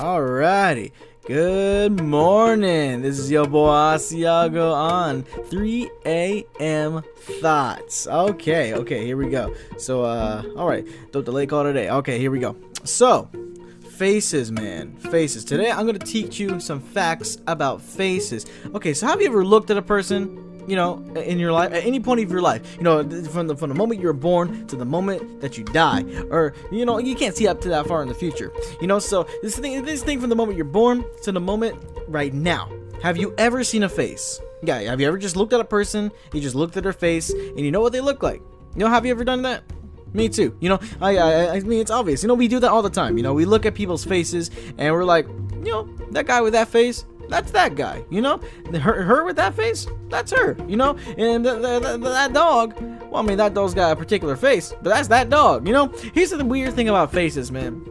Alrighty. Good morning. This is your boy Asiago on 3 a.m. Thoughts. Okay, here we go. So, alright. Don't delay call today. Okay, here we go. So, faces, man. Faces. Today, I'm going to teach you some facts about faces. Okay, so have you ever looked at a person, you know, in your life, at any point of your life, you know, from the moment you were born to the moment that you die, or, you know, you can't see up to that far in the future, you know, so this thing from the moment you're born to the moment right now. Have you ever seen a face? Yeah, have you ever just looked at a person, you just looked at their face, and you know what they look like? You know, have you ever done that? Me too. You know, I mean, it's obvious. You know, we do that all the time. You know, we look at people's faces, and we're like, you know, that guy with that face, that's that guy, you know. Her with that face, that's her, you know. And that dog, well, I mean, that dog's got a particular face, but that's that dog, you know. Here's the weird thing about faces, man.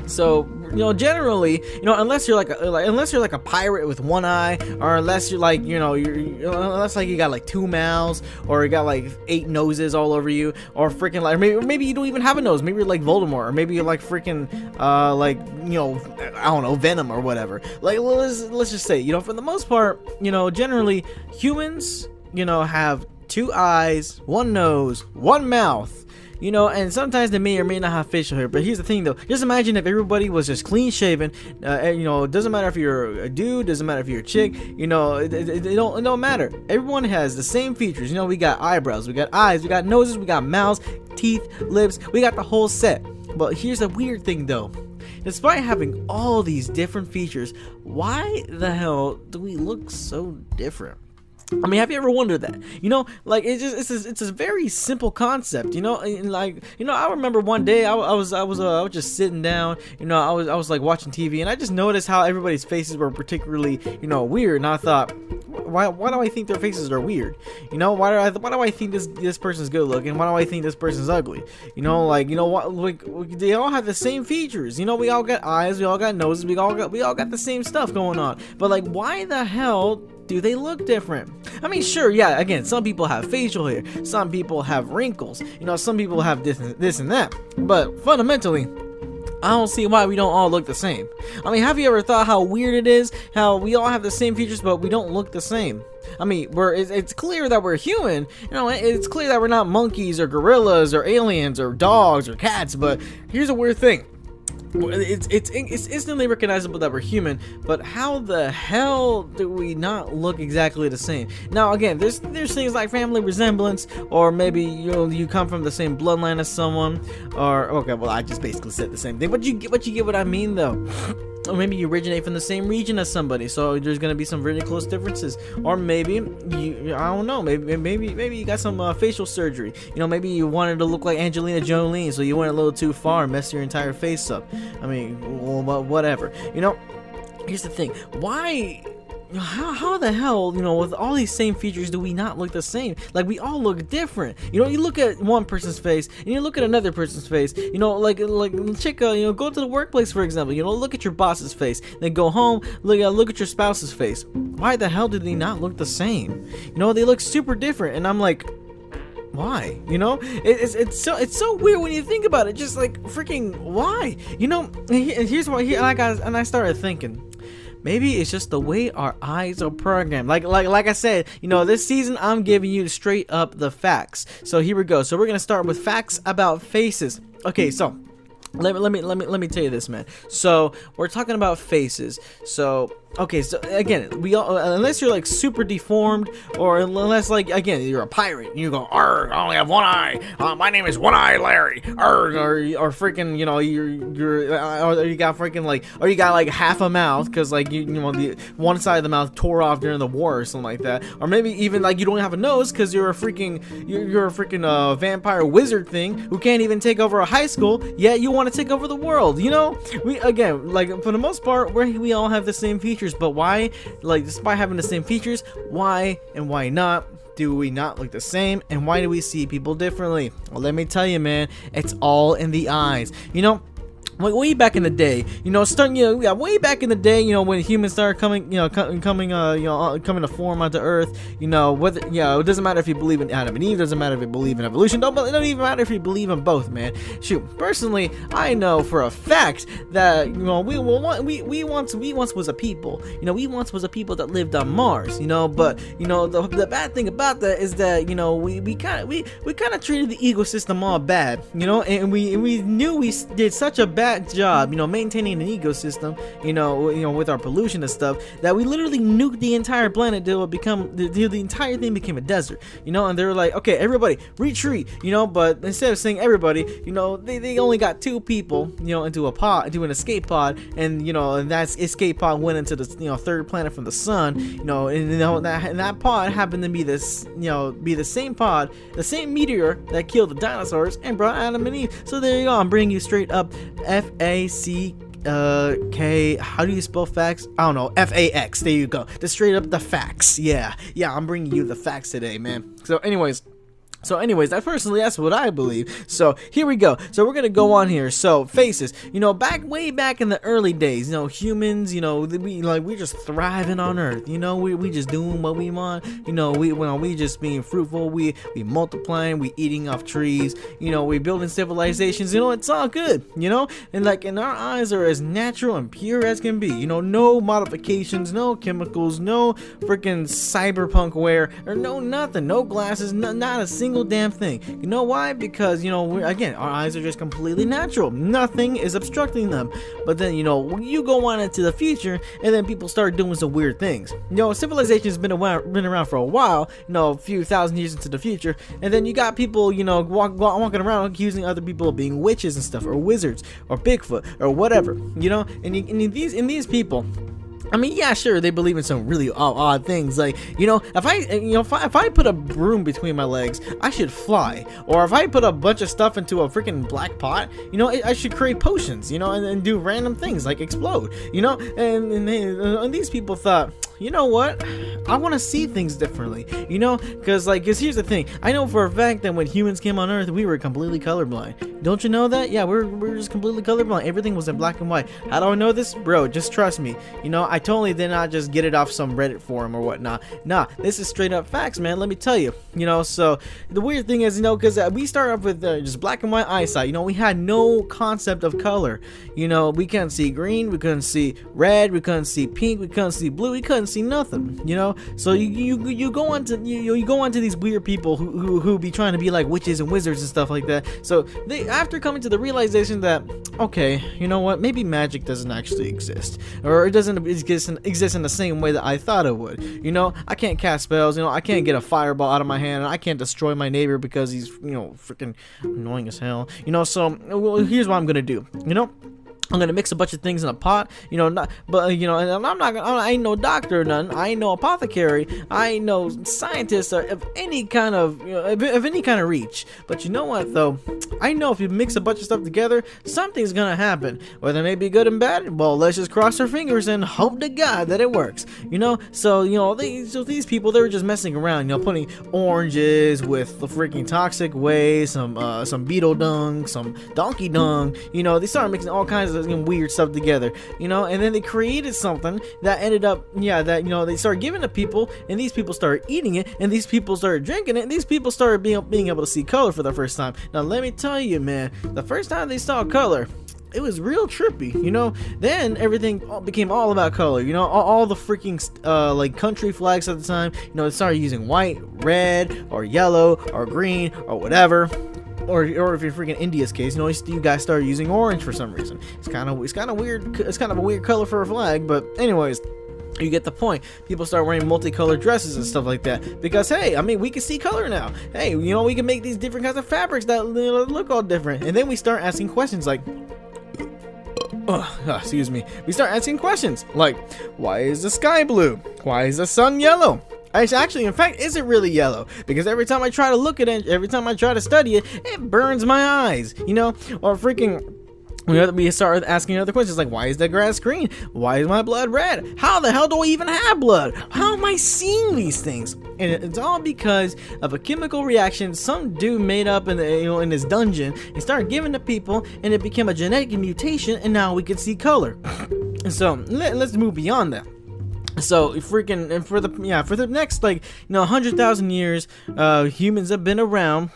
So, you know, generally, you know, unless you're like a pirate with one eye, or unless you're like, you know, unless like you got like 2 mouths, or you got like 8 noses all over you, or freaking like maybe you don't even have a nose. Maybe you're like Voldemort, or maybe you're like freaking like, you know, I don't know, Venom or whatever. Like, let's just say, you know, for the most part, you know, generally humans, you know, have 2 eyes, 1 nose, 1 mouth. You know, and sometimes they may or may not have facial hair. But here's the thing, though. Just imagine if everybody was just clean shaven. You know, it doesn't matter if you're a dude, doesn't matter if you're a chick. You know, it don't matter. Everyone has the same features. You know, we got eyebrows, we got eyes, we got noses, we got mouths, teeth, lips. We got the whole set. But here's the weird thing, though. Despite having all these different features, why the hell do we look so different? I mean, have you ever wondered that? You know, like it's a very simple concept. You know, and like, you know, I remember one day I was just sitting down. You know, I was like watching TV, and I just noticed how everybody's faces were particularly, you know, weird. And I thought, why do I think their faces are weird? You know, why do I think this person's good looking? Why do I think this person's ugly? You know, like, you know what? Like, they all have the same features. You know, we all got eyes, we all got noses, we all got the same stuff going on. But like, why the hell do they look different? I mean, sure, yeah, again, some people have facial hair, some people have wrinkles, you know, some people have this and that, but fundamentally, I don't see why we don't all look the same. I mean, have you ever thought how weird it is how we all have the same features, but we don't look the same? I mean, it's clear that we're human, you know, it's clear that we're not monkeys or gorillas or aliens or dogs or cats, but here's a weird thing. It's instantly recognizable that we're human, but how the hell do we not look exactly the same? Now, again, there's things like family resemblance, or maybe you come from the same bloodline as someone, or okay, well, I just basically said the same thing, but you get what I mean, though. Or maybe you originate from the same region as somebody, so there's gonna be some really close differences. Or maybe I don't know, maybe you got some facial surgery. You know, maybe you wanted to look like Angelina Jolie, so you went a little too far and messed your entire face up. I mean, well, whatever. You know, here's the thing: why? How the hell, you know, with all these same features, do we not look the same? Like, we all look different. You know, you look at one person's face and you look at another person's face. You know, like chica, you know, go to the workplace, for example. You know, look at your boss's face. Then go home, look at your spouse's face. Why the hell do they not look the same? You know, they look super different, and I'm like, why? You know, it's so weird when you think about it. Just like, freaking why? You know, and here's why. And I started thinking, maybe it's just the way our eyes are programmed. Like I said, you know, this season I'm giving you straight up the facts. So here we go. So we're gonna start with facts about faces. Okay, so let me tell you this, man. So we're talking about faces. So okay, so again, we all, unless you're like super deformed, or unless, like, again, you're a pirate and you go, "Arr, I only have 1 eye. My name is One Eye Larry." Arr, or freaking, you know, or you got freaking like, or you got like half a mouth because like you know, the one side of the mouth tore off during the war or something like that. Or maybe even like you don't have a nose because you're a freaking vampire wizard thing who can't even take over a high school, yet you want to take over the world. You know, we, again, like, for the most part, we all have the same features. But why, like, despite having the same features, why and why not do we not look the same, and why do we see people differently? Well, let me tell you, man, it's all in the eyes. You know, like way back in the day, way back in the day, when humans started coming, coming to form onto Earth, whether, it doesn't matter if you believe in Adam and Eve, doesn't matter if you believe in evolution, it don't even matter if you believe in both, man. Shoot, personally, I know for a fact that, we once was a people, we once was a people that lived on Mars, but, the bad thing about that is that, we kind of treated the ecosystem all bad, and we knew we did such a bad job, maintaining an ecosystem, with our pollution and stuff, that we literally nuked the entire planet till the entire thing became a desert, and they were like, okay, everybody retreat, but instead of saying everybody, they only got 2 people, into an escape pod, and that escape pod went into the, 3rd planet from the sun, and that pod happened to be the same pod, the same meteor that killed the dinosaurs and brought Adam and Eve. So there you go, I'm bringing you straight up FACK, how do you spell facts? I don't know, FAX, there you go, just straight up the facts. Yeah, I'm bringing you the facts today, man. So anyways, that's what I believe. So here we go. So we're gonna go on here. So faces, way back in the early days, humans, we just thriving on Earth. We just doing what we want. We just being fruitful. We multiplying. We eating off trees. We building civilizations. It's all good. And our eyes are as natural and pure as can be. No modifications, no chemicals, no freaking cyberpunk wear, or no nothing, no glasses, not a single damn thing. You know why? Because again, our eyes are just completely natural. Nothing is obstructing them. But then you go on into the future, and then people start doing some weird things. Civilization has been around for a while. A few thousand years into the future, and then you got people walking around accusing other people of being witches and stuff, or wizards, or Bigfoot, or whatever. And these people, I mean, yeah, sure, they believe in some really odd things, like, if I put a broom between my legs, I should fly. Or if I put a bunch of stuff into a freaking black pot, I should create potions, and do random things like explode, and these people thought, you know what, I want to see things differently, because here's the thing, I know for a fact that when humans came on Earth, we were completely colorblind. Don't you know that? Yeah, we're just completely colorblind. Everything was in black and white. How do I know this? Bro, just trust me. I totally did not just get it off some Reddit forum or whatnot. Nah, this is straight up facts, man. Let me tell you. So the weird thing is, because we started off with just black and white eyesight. We had no concept of color. We couldn't see green, we couldn't see red, we couldn't see pink, we couldn't see blue, we couldn't see nothing. So you go on to these weird people who be trying to be like witches and wizards and stuff like that. So they, after coming to the realization that, okay, you know what, maybe magic doesn't actually exist, or it doesn't exist in the same way that I thought it would. I can't cast spells, I can't get a fireball out of my hand, and I can't destroy my neighbor because he's, freaking annoying as hell. So here's what I'm gonna do. I'm gonna mix a bunch of things in a pot, and I'm not gonna, I ain't no doctor or none, I ain't no apothecary, I ain't no scientist or of any kind of, of any kind of reach. But you know what though? I know if you mix a bunch of stuff together, something's gonna happen. Whether it may be good and bad, well, let's just cross our fingers and hope to God that it works. So these people, they were just messing around, putting oranges with the freaking toxic waste, some beetle dung, some donkey dung. They started mixing all kinds of weird stuff together, and then they created something that ended up, they started giving to people, and these people started eating it, and these people started drinking it, and these people started being able to see color for the first time. Now let me tell you, man, the first time they saw color, it was real trippy, then everything became all about color, all the freaking like country flags at the time, they started using white, red, or yellow, or green, or whatever. Or if you're freaking India's case, you guys started using orange for some reason. It's kind of weird. It's kind of a weird color for a flag, but anyways, you get the point. People start wearing multicolored dresses and stuff like that because, hey, I mean, we can see color now. Hey, we can make these different kinds of fabrics that look all different. And then we start asking questions like, excuse me. We start asking questions like, why is the sky blue? Why is the sun yellow? Actually, in fact, is it really yellow? Because every time I try to look at it, every time I try to study it, it burns my eyes, or freaking, we start asking other questions like, why is the grass green? Why is my blood red? How the hell do I even have blood? How am I seeing these things? And it's all because of a chemical reaction some dude made up in in his dungeon and started giving to people, and it became a genetic mutation, and now we can see color. And so let's move beyond that. So for the next 100,000 years, humans have been around.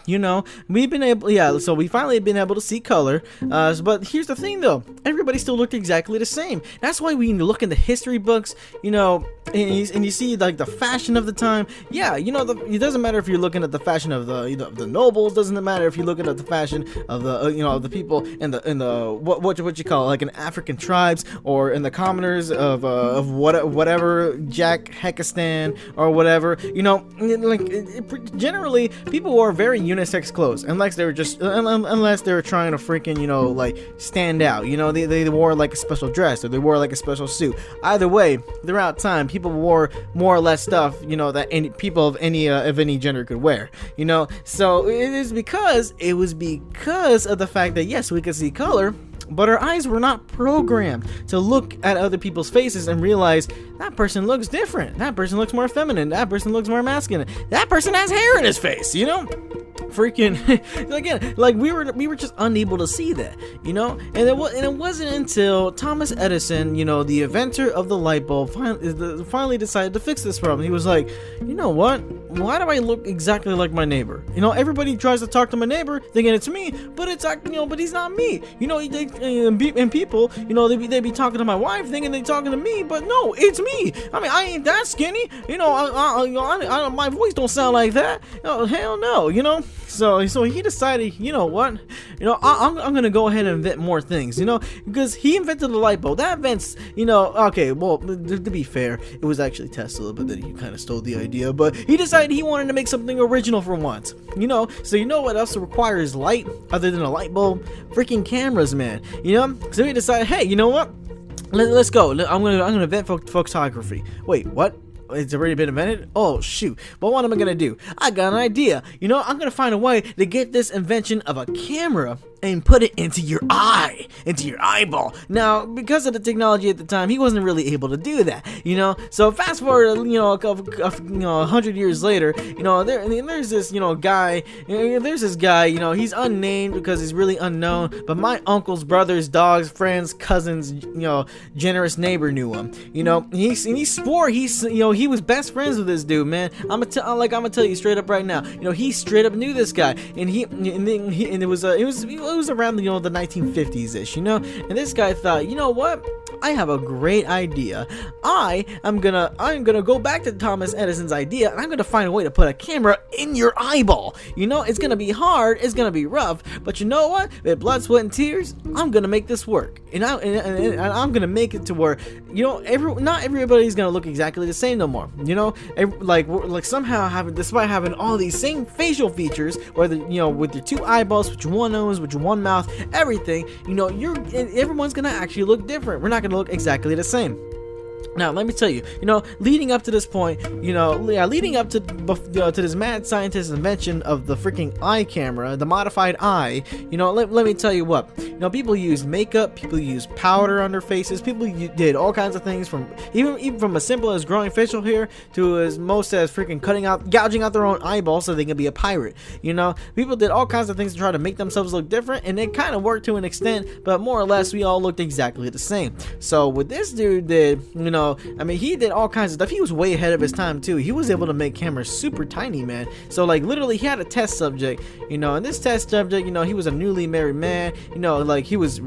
We've been able, so we finally have been able to see color. But here's the thing, though, everybody still looked exactly the same. That's why when you look in the history books, and you see like the fashion of the time. Yeah, it doesn't matter if you're looking at the fashion of the nobles. Doesn't matter if you're looking at the fashion of the people in the what you call it, like in African tribes, or in the commoners of whatever. Jack Hekistan or whatever, generally people wore very unisex clothes unless they were trying to freaking stand out. They wore like a special dress, or they wore like a special suit. Either way, throughout time, people wore more or less stuff that people of any gender could wear. So it was because of the fact that yes, we could see color, but our eyes were not programmed to look at other people's faces and realize that person looks different, that person looks more feminine, that person looks more masculine, that person has hair in his face, freaking again, like we were just unable to see that, and it wasn't until Thomas Edison, the inventor of the light bulb, finally decided to fix this problem. He was like, what, why do I look exactly like my neighbor? Everybody tries to talk to my neighbor thinking it's me, but it's but he's not me. And people, they be talking to my wife thinking they talking to me, but no, it's me. I mean, I ain't that skinny. My voice don't sound like that. Oh, hell no. So he decided, what? I'm gonna go ahead and invent more things, because he invented the light bulb. That invents, okay, well, to be fair, it was actually Tesla, but then he kind of stole the idea. But he decided he wanted to make something original for once, So what else requires light other than a light bulb? Freaking cameras, man. So he decided, hey, you know what? Let's go. I'm gonna invent photography. Wait, what? It's already been invented? Oh shoot. But what am I gonna do? I got an idea. I'm gonna find a way to get this invention of a camera and put it into your eye, into your eyeball. Now, because of the technology at the time, he wasn't really able to do that, So fast forward, 100 years later, there's this, guy. There's this guy, he's unnamed because he's really unknown. But my uncle's brothers, dogs, friends, cousins, generous neighbor knew him. He swore he was best friends with this dude, man. I'm gonna tell you straight up right now. He straight up knew this guy, and it was around the 1950s ish, and this guy thought, what? I have a great idea. I'm gonna go back to Thomas Edison's idea, and I'm gonna find a way to put a camera in your eyeball. It's gonna be hard, it's gonna be rough, but you know what? With blood, sweat, and tears, I'm gonna make this work, and I'm gonna make it to where not everybody's gonna look exactly the same no more. Like somehow despite having all these same facial features, whether with your two eyeballs, with your one nose, with your one mouth, everything, everyone's gonna actually look different. We're not gonna look exactly the same. Now, let me tell you, leading up to this point, leading up to this mad scientist's invention of the freaking eye camera, the modified eye, let me tell you what, people used makeup, people used powder on their faces, people did all kinds of things, from even from as simple as growing facial hair to as most as freaking gouging out their own eyeballs so they can be a pirate. People did all kinds of things to try to make themselves look different, and it kind of worked to an extent, but more or less we all looked exactly the same. So what this dude did, he did all kinds of stuff. He was way ahead of his time too. He was able to make cameras super tiny, man. So like literally he had a test subject, and this test subject, he was a newly married man, he was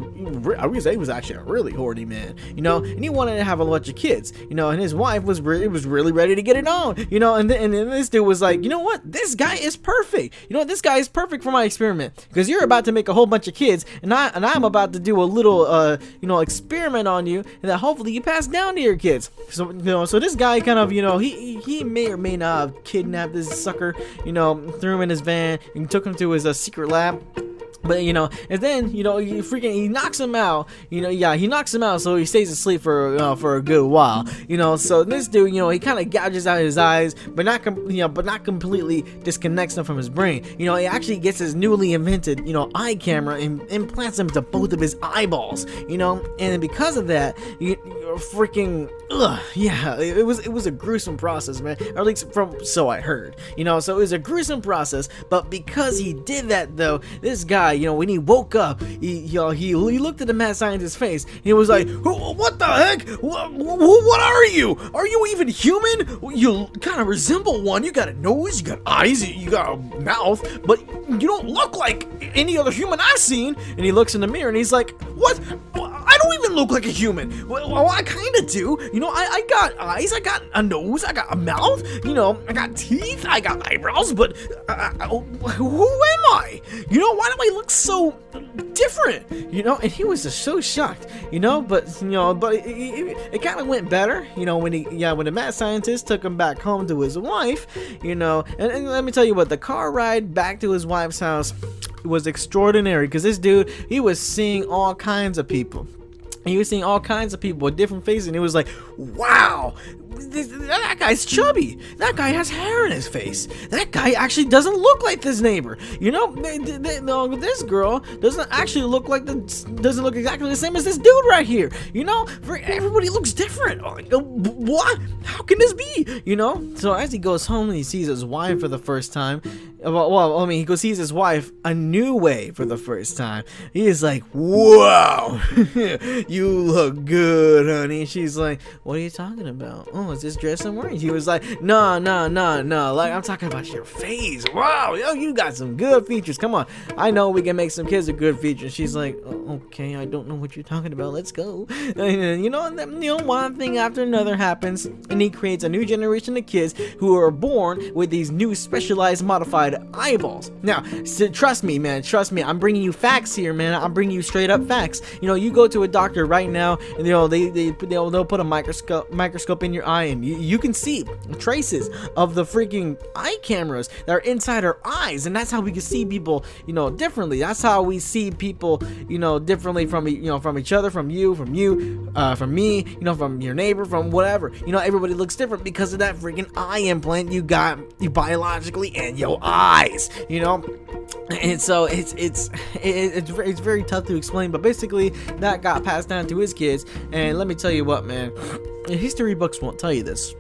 actually a really horny man, and he wanted to have a bunch of kids, and his wife was really ready to get it on, and then this dude was like, what? This guy is perfect. This guy is perfect for my experiment, because you're about to make a whole bunch of kids, and I'm about to do a little experiment on you, and that hopefully you pass down to your kids. So this guy kind of, he may or may not have kidnapped this sucker, threw him in his van and took him to his secret lab. But and then he knocks him out. He knocks him out, so he stays asleep for a good while. So this dude, he kind of gouges out his eyes, but not completely disconnects them from his brain. He actually gets his newly invented eye camera and implants them to both of his eyeballs. And because of that, freaking it was a gruesome process, man. Or at least so I heard. So it was a gruesome process, but because he did that though, this guy, when he woke up, he looked at the mad scientist's face, and he was like, what the heck? What are you? Are you even human? You kind of resemble one. You got a nose, you got eyes, you got a mouth, but you don't look like any other human I've seen. And he looks in the mirror and he's like, what? I don't even look like a human. Well, I kind of do. I got eyes, I got a nose, I got a mouth, I got teeth, I got eyebrows, but who am I? Why do I look so different? And he was just so shocked, but it kind of went better, when the mad scientist took him back home to his wife, and let me tell you what, the car ride back to his wife's house was extraordinary, because this dude, he was seeing all kinds of people. He was seeing all kinds of people with different faces, and he was like, wow, that guy's chubby. That guy has hair in his face. That guy actually doesn't look like this neighbor. This girl doesn't actually look doesn't look exactly the same as this dude right here. Everybody looks different. What? How can this be? So as he goes home and he sees his wife for the first time, he sees his wife a new way for the first time. He is like, wow, you look good, honey. And she's like, what are you talking about? Oh, is this dress I'm wearing? He was like, no, like, I'm talking about your face. Wow, you got some good features. Come on, I know we can make some kids with good features. She's like, oh, okay, I don't know what you're talking about. Let's go. And one thing after another happens, and he creates a new generation of kids who are born with these new specialized modified eyeballs. Now, trust me, man. Trust me. I'm bringing you facts here, man. I'm bringing you straight up facts. You go to a doctor right now, and they'll put a microscope in your eye, and you can see traces of the freaking eye cameras that are inside our eyes, and that's how we can see people, differently. That's how we see people, differently from each other, from you, from me, from your neighbor, from whatever. Everybody looks different because of that freaking eye implant you got biologically in your eyes. And so it's very tough to explain, but basically that got passed down to his kids. And let me tell you what, man, history books won't tell you this.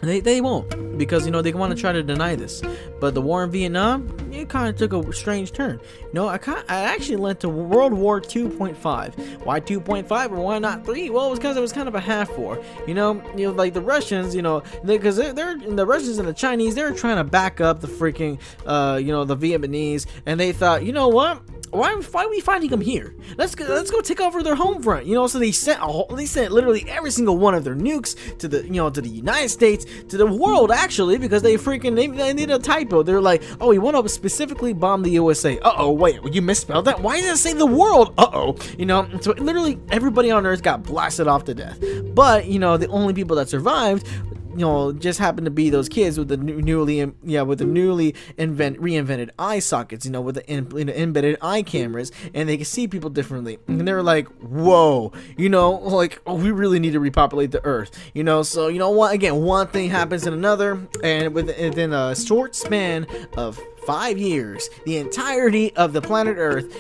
They won't, because they want to try to deny this. But the war in Vietnam, it kind of took a strange turn. I actually led to World War 2.5. Why 2.5 or why not 3? Well, it was because it was kind of a half war. Like the Russians, because they're the Russians and the Chinese, they're trying to back up the freaking the Vietnamese, and they thought, what? Why are we finding them here? Let's go take over their home front. So they sent literally every single one of their nukes to the to the United States, to the world actually, because they did a typo. They're like, oh, we want to specifically bomb the USA. Wait, you misspelled that? Why does it say the world? So literally everybody on Earth got blasted off to death. But the only people that survived, just happened to be those kids with the newly reinvented eye sockets, with the embedded eye cameras, and they can see people differently. And they're like, whoa, we really need to repopulate the Earth, So what? Again, one thing happens in another, and within a short span of 5 years, the entirety of the planet Earth,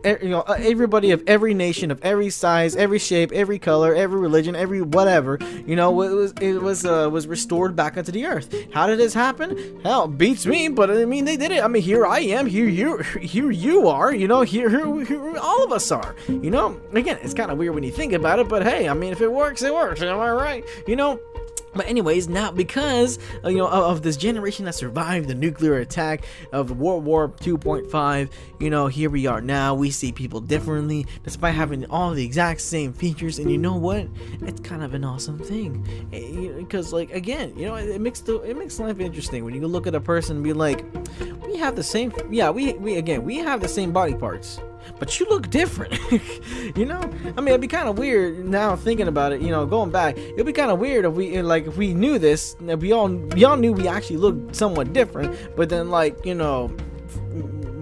everybody of every nation, of every size, every shape, every color, every religion, every whatever, was restored back into the Earth. How did this happen? Hell, beats me, but I mean, they did it. I mean, here I am, here you are, here all of us are. Again, it's kind of weird when you think about it, but hey, I mean, if it works, it works. Am I right? But anyways, now because of this generation that survived the nuclear attack of World War 2.5, here we are now. We see people differently, despite having all the exact same features. And you know what? It's kind of an awesome thing, because again, it makes life interesting when you look at a person and be like, we have the same, we have the same body parts, but you look different. I mean, it'd be kind of weird now thinking about it, going back. It'd be kind of weird if we knew this, we all knew we actually looked somewhat different, but then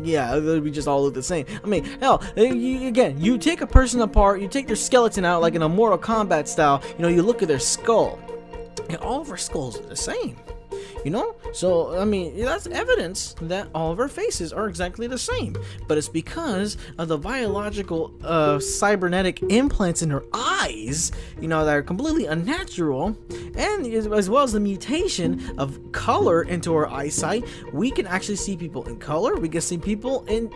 yeah, we just all look the same. I mean, hell, you take a person apart, you take their skeleton out, like in a Mortal Kombat style, you look at their skull, and all of our skulls are the same. So I mean, that's evidence that all of our faces are exactly the same, but it's because of the biological cybernetic implants in our eyes, that are completely unnatural, and as well as the mutation of color into our eyesight. We can actually see people in color, we can see people in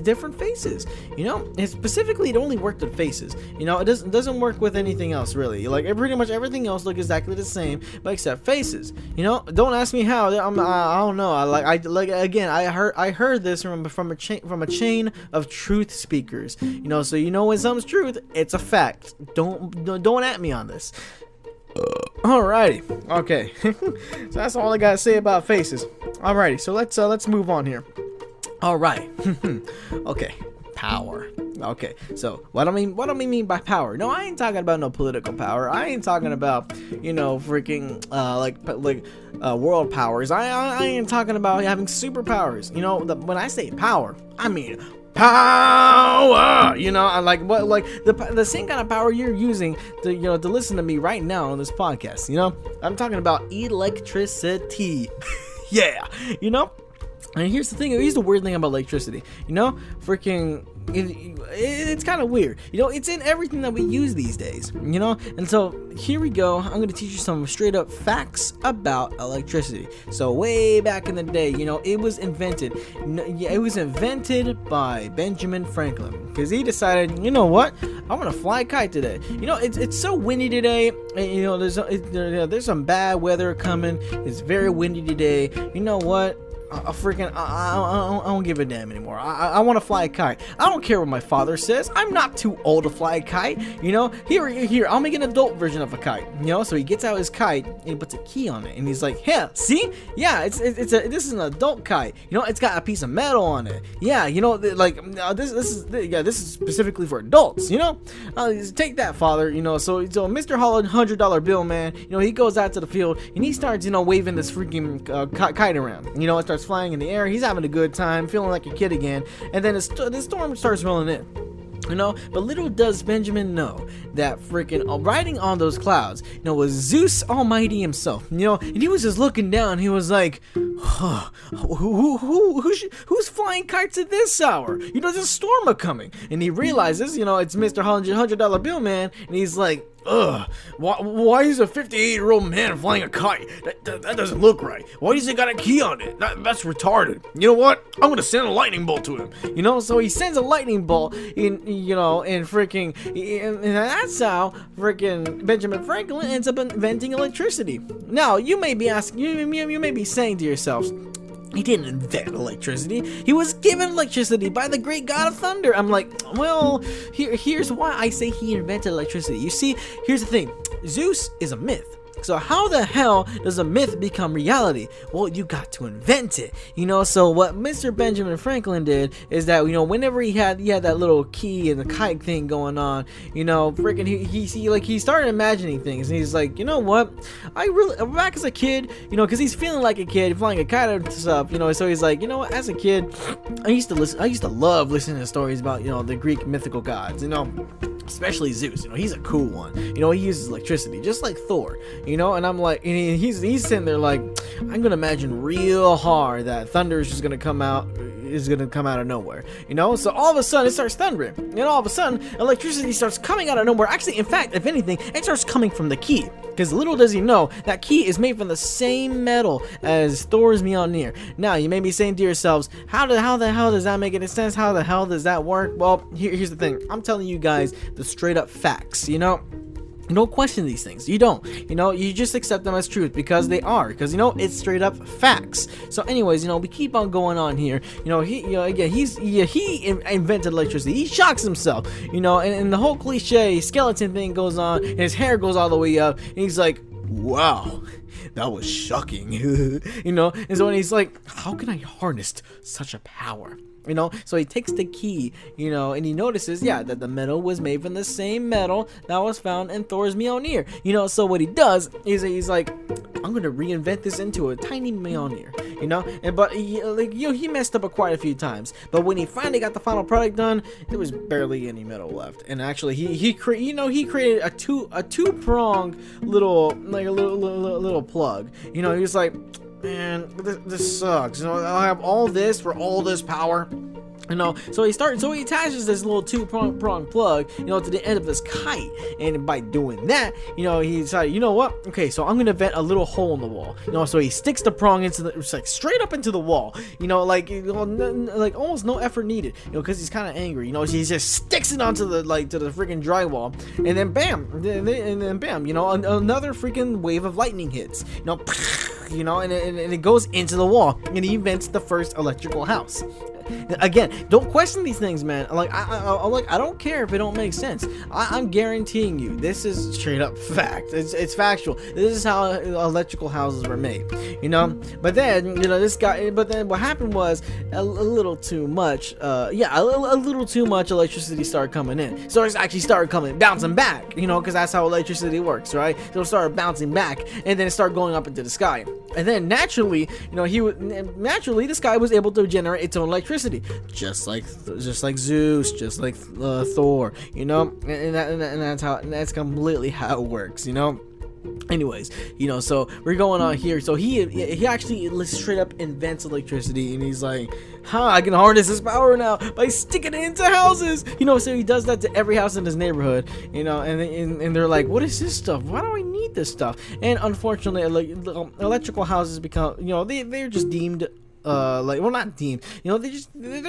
different faces, and specifically it only worked with faces. It doesn't work with anything else really. Like pretty much everything else look exactly the same, but except faces. Don't ask me how. I don't know. I heard this from a chain of truth speakers. So when something's truth, it's a fact. Don't at me on this. Alrighty. Okay. So that's all I gotta say about faces. Alrighty. So let's move on here. Alright. Okay. Power. Okay, so what do I mean by power? No, I ain't talking about no political power. I ain't talking about freaking world powers. I ain't talking about having superpowers. When I say power, I mean power. I like the same kind of power you're using to to listen to me right now on this podcast. I'm talking about electricity. Yeah, And here's the thing. Here's the weird thing about electricity. Freaking. It's kind of weird. It's in everything that we use these days. And so here we go. I'm going to teach you some straight up facts about electricity. So way back in the day, it was invented. It was invented by Benjamin Franklin because he decided, what? I want to fly a kite today. It's so windy today. And, there's some bad weather coming. It's very windy today. You know what? I don't give a damn anymore. I want to fly a kite. I don't care what my father says. I'm not too old to fly a kite. Here, I'll make an adult version of a kite. So he gets out his kite and he puts a key on it, and he's like, "Yeah, see? Yeah, this is an adult kite. It's got a piece of metal on it. Yeah, this is specifically for adults. Take that, father. So Mr. $100 bill man. He goes out to the field and he starts waving this freaking kite around. It starts flying in the air. He's having a good time, feeling like a kid again, and then the storm starts rolling in. But little does Benjamin know that freaking riding on those clouds, was Zeus Almighty himself. And he was just looking down. He was like, huh, who's flying kites at this hour? There's a storm a coming. And he realizes, it's Mr. $100 bill man, and he's like, ugh, why is a 58-year-old man flying a kite? That doesn't look right. Why does it got a key on it? That's retarded. You know what? I'm gonna send a lightning bolt to him. So he sends a lightning bolt and that's how freaking Benjamin Franklin ends up inventing electricity. Now, you may be asking, you may be saying to yourselves, he didn't invent electricity. He was given electricity by the great god of thunder. I'm like, well, here's why I say he invented electricity. You see, here's the thing. Zeus is a myth. So how the hell does a myth become reality? Well, you got to invent it, So what Mr. Benjamin Franklin did is that, whenever he had that little key and the kite thing going on, freaking he started imagining things, and he's like, what? Back as a kid, because he's feeling like a kid, flying a kite and stuff, So he's like, as a kid, I used to love listening to stories about, the Greek mythical gods, especially Zeus. He's a cool one. He uses electricity just like Thor. And I'm like, and he's sitting there like, I'm gonna imagine real hard that thunder is just gonna come out of nowhere. So all of a sudden it starts thundering, and all of a sudden electricity starts coming out of nowhere. Actually, in fact, if anything, it starts coming from the key. Because little does he know, that key is made from the same metal as Thor's Mjolnir. Now, you may be saying to yourselves, how the hell does that make any sense? How the hell does that work? Well, here's the thing. I'm telling you guys the straight up facts, You don't question these things. You don't. You just accept them as truth because they are. Because it's straight up facts. So, anyways, we keep on going on here. He invented electricity. He shocks himself. And the whole cliche skeleton thing goes on, and his hair goes all the way up, and he's like, wow, that was shocking. And so when he's like, how can I harness such a power? So he takes the key, and he notices, that the metal was made from the same metal that was found in Thor's Mjolnir. So what he does is he's like, I'm gonna reinvent this into a tiny Mjolnir, you know. But he messed up quite a few times. But when he finally got the final product done, there was barely any metal left. And actually, he created a two-pronged little plug. You know, he was like, man, this sucks. You know, I have all this for all this power. You know, so he attaches this little two-prong plug, you know, to the end of this kite, and by doing that, you know, he decided, you know what? Okay, so I'm gonna vent a little hole in the wall, you know. So he sticks the prong into it's like straight up into the wall, you know, like almost no effort needed, you know, because he's kind of angry, you know. So he just sticks it onto the to the freaking drywall, and then bam, and then bam, you know, another freaking wave of lightning hits, you know, and it goes into the wall, and he invents the first electrical house. Again, don't question these things, man. I don't care if it don't make sense. I'm guaranteeing you, this is straight up fact. It's factual. This is how electrical houses were made, you know. But then, you know, but then what happened was a little too much. A little too much electricity started coming in. So it actually started bouncing back, you know, because that's how electricity works, right? So it started bouncing back, and then it started going up into the sky. And then naturally, you know, this guy was able to generate its own electricity, just like Zeus, just like Thor, you know, and that's completely how it works, you know. Anyways, you know, so we're going on here. So he actually straight up invents electricity, and he's like, I can harness this power now by sticking it into houses, you know. So he does that to every house in his neighborhood, you know, and they're like, what is this stuff? Why do I need this stuff? And unfortunately, electrical houses become, you know, they're just deemed not deemed, you know, they're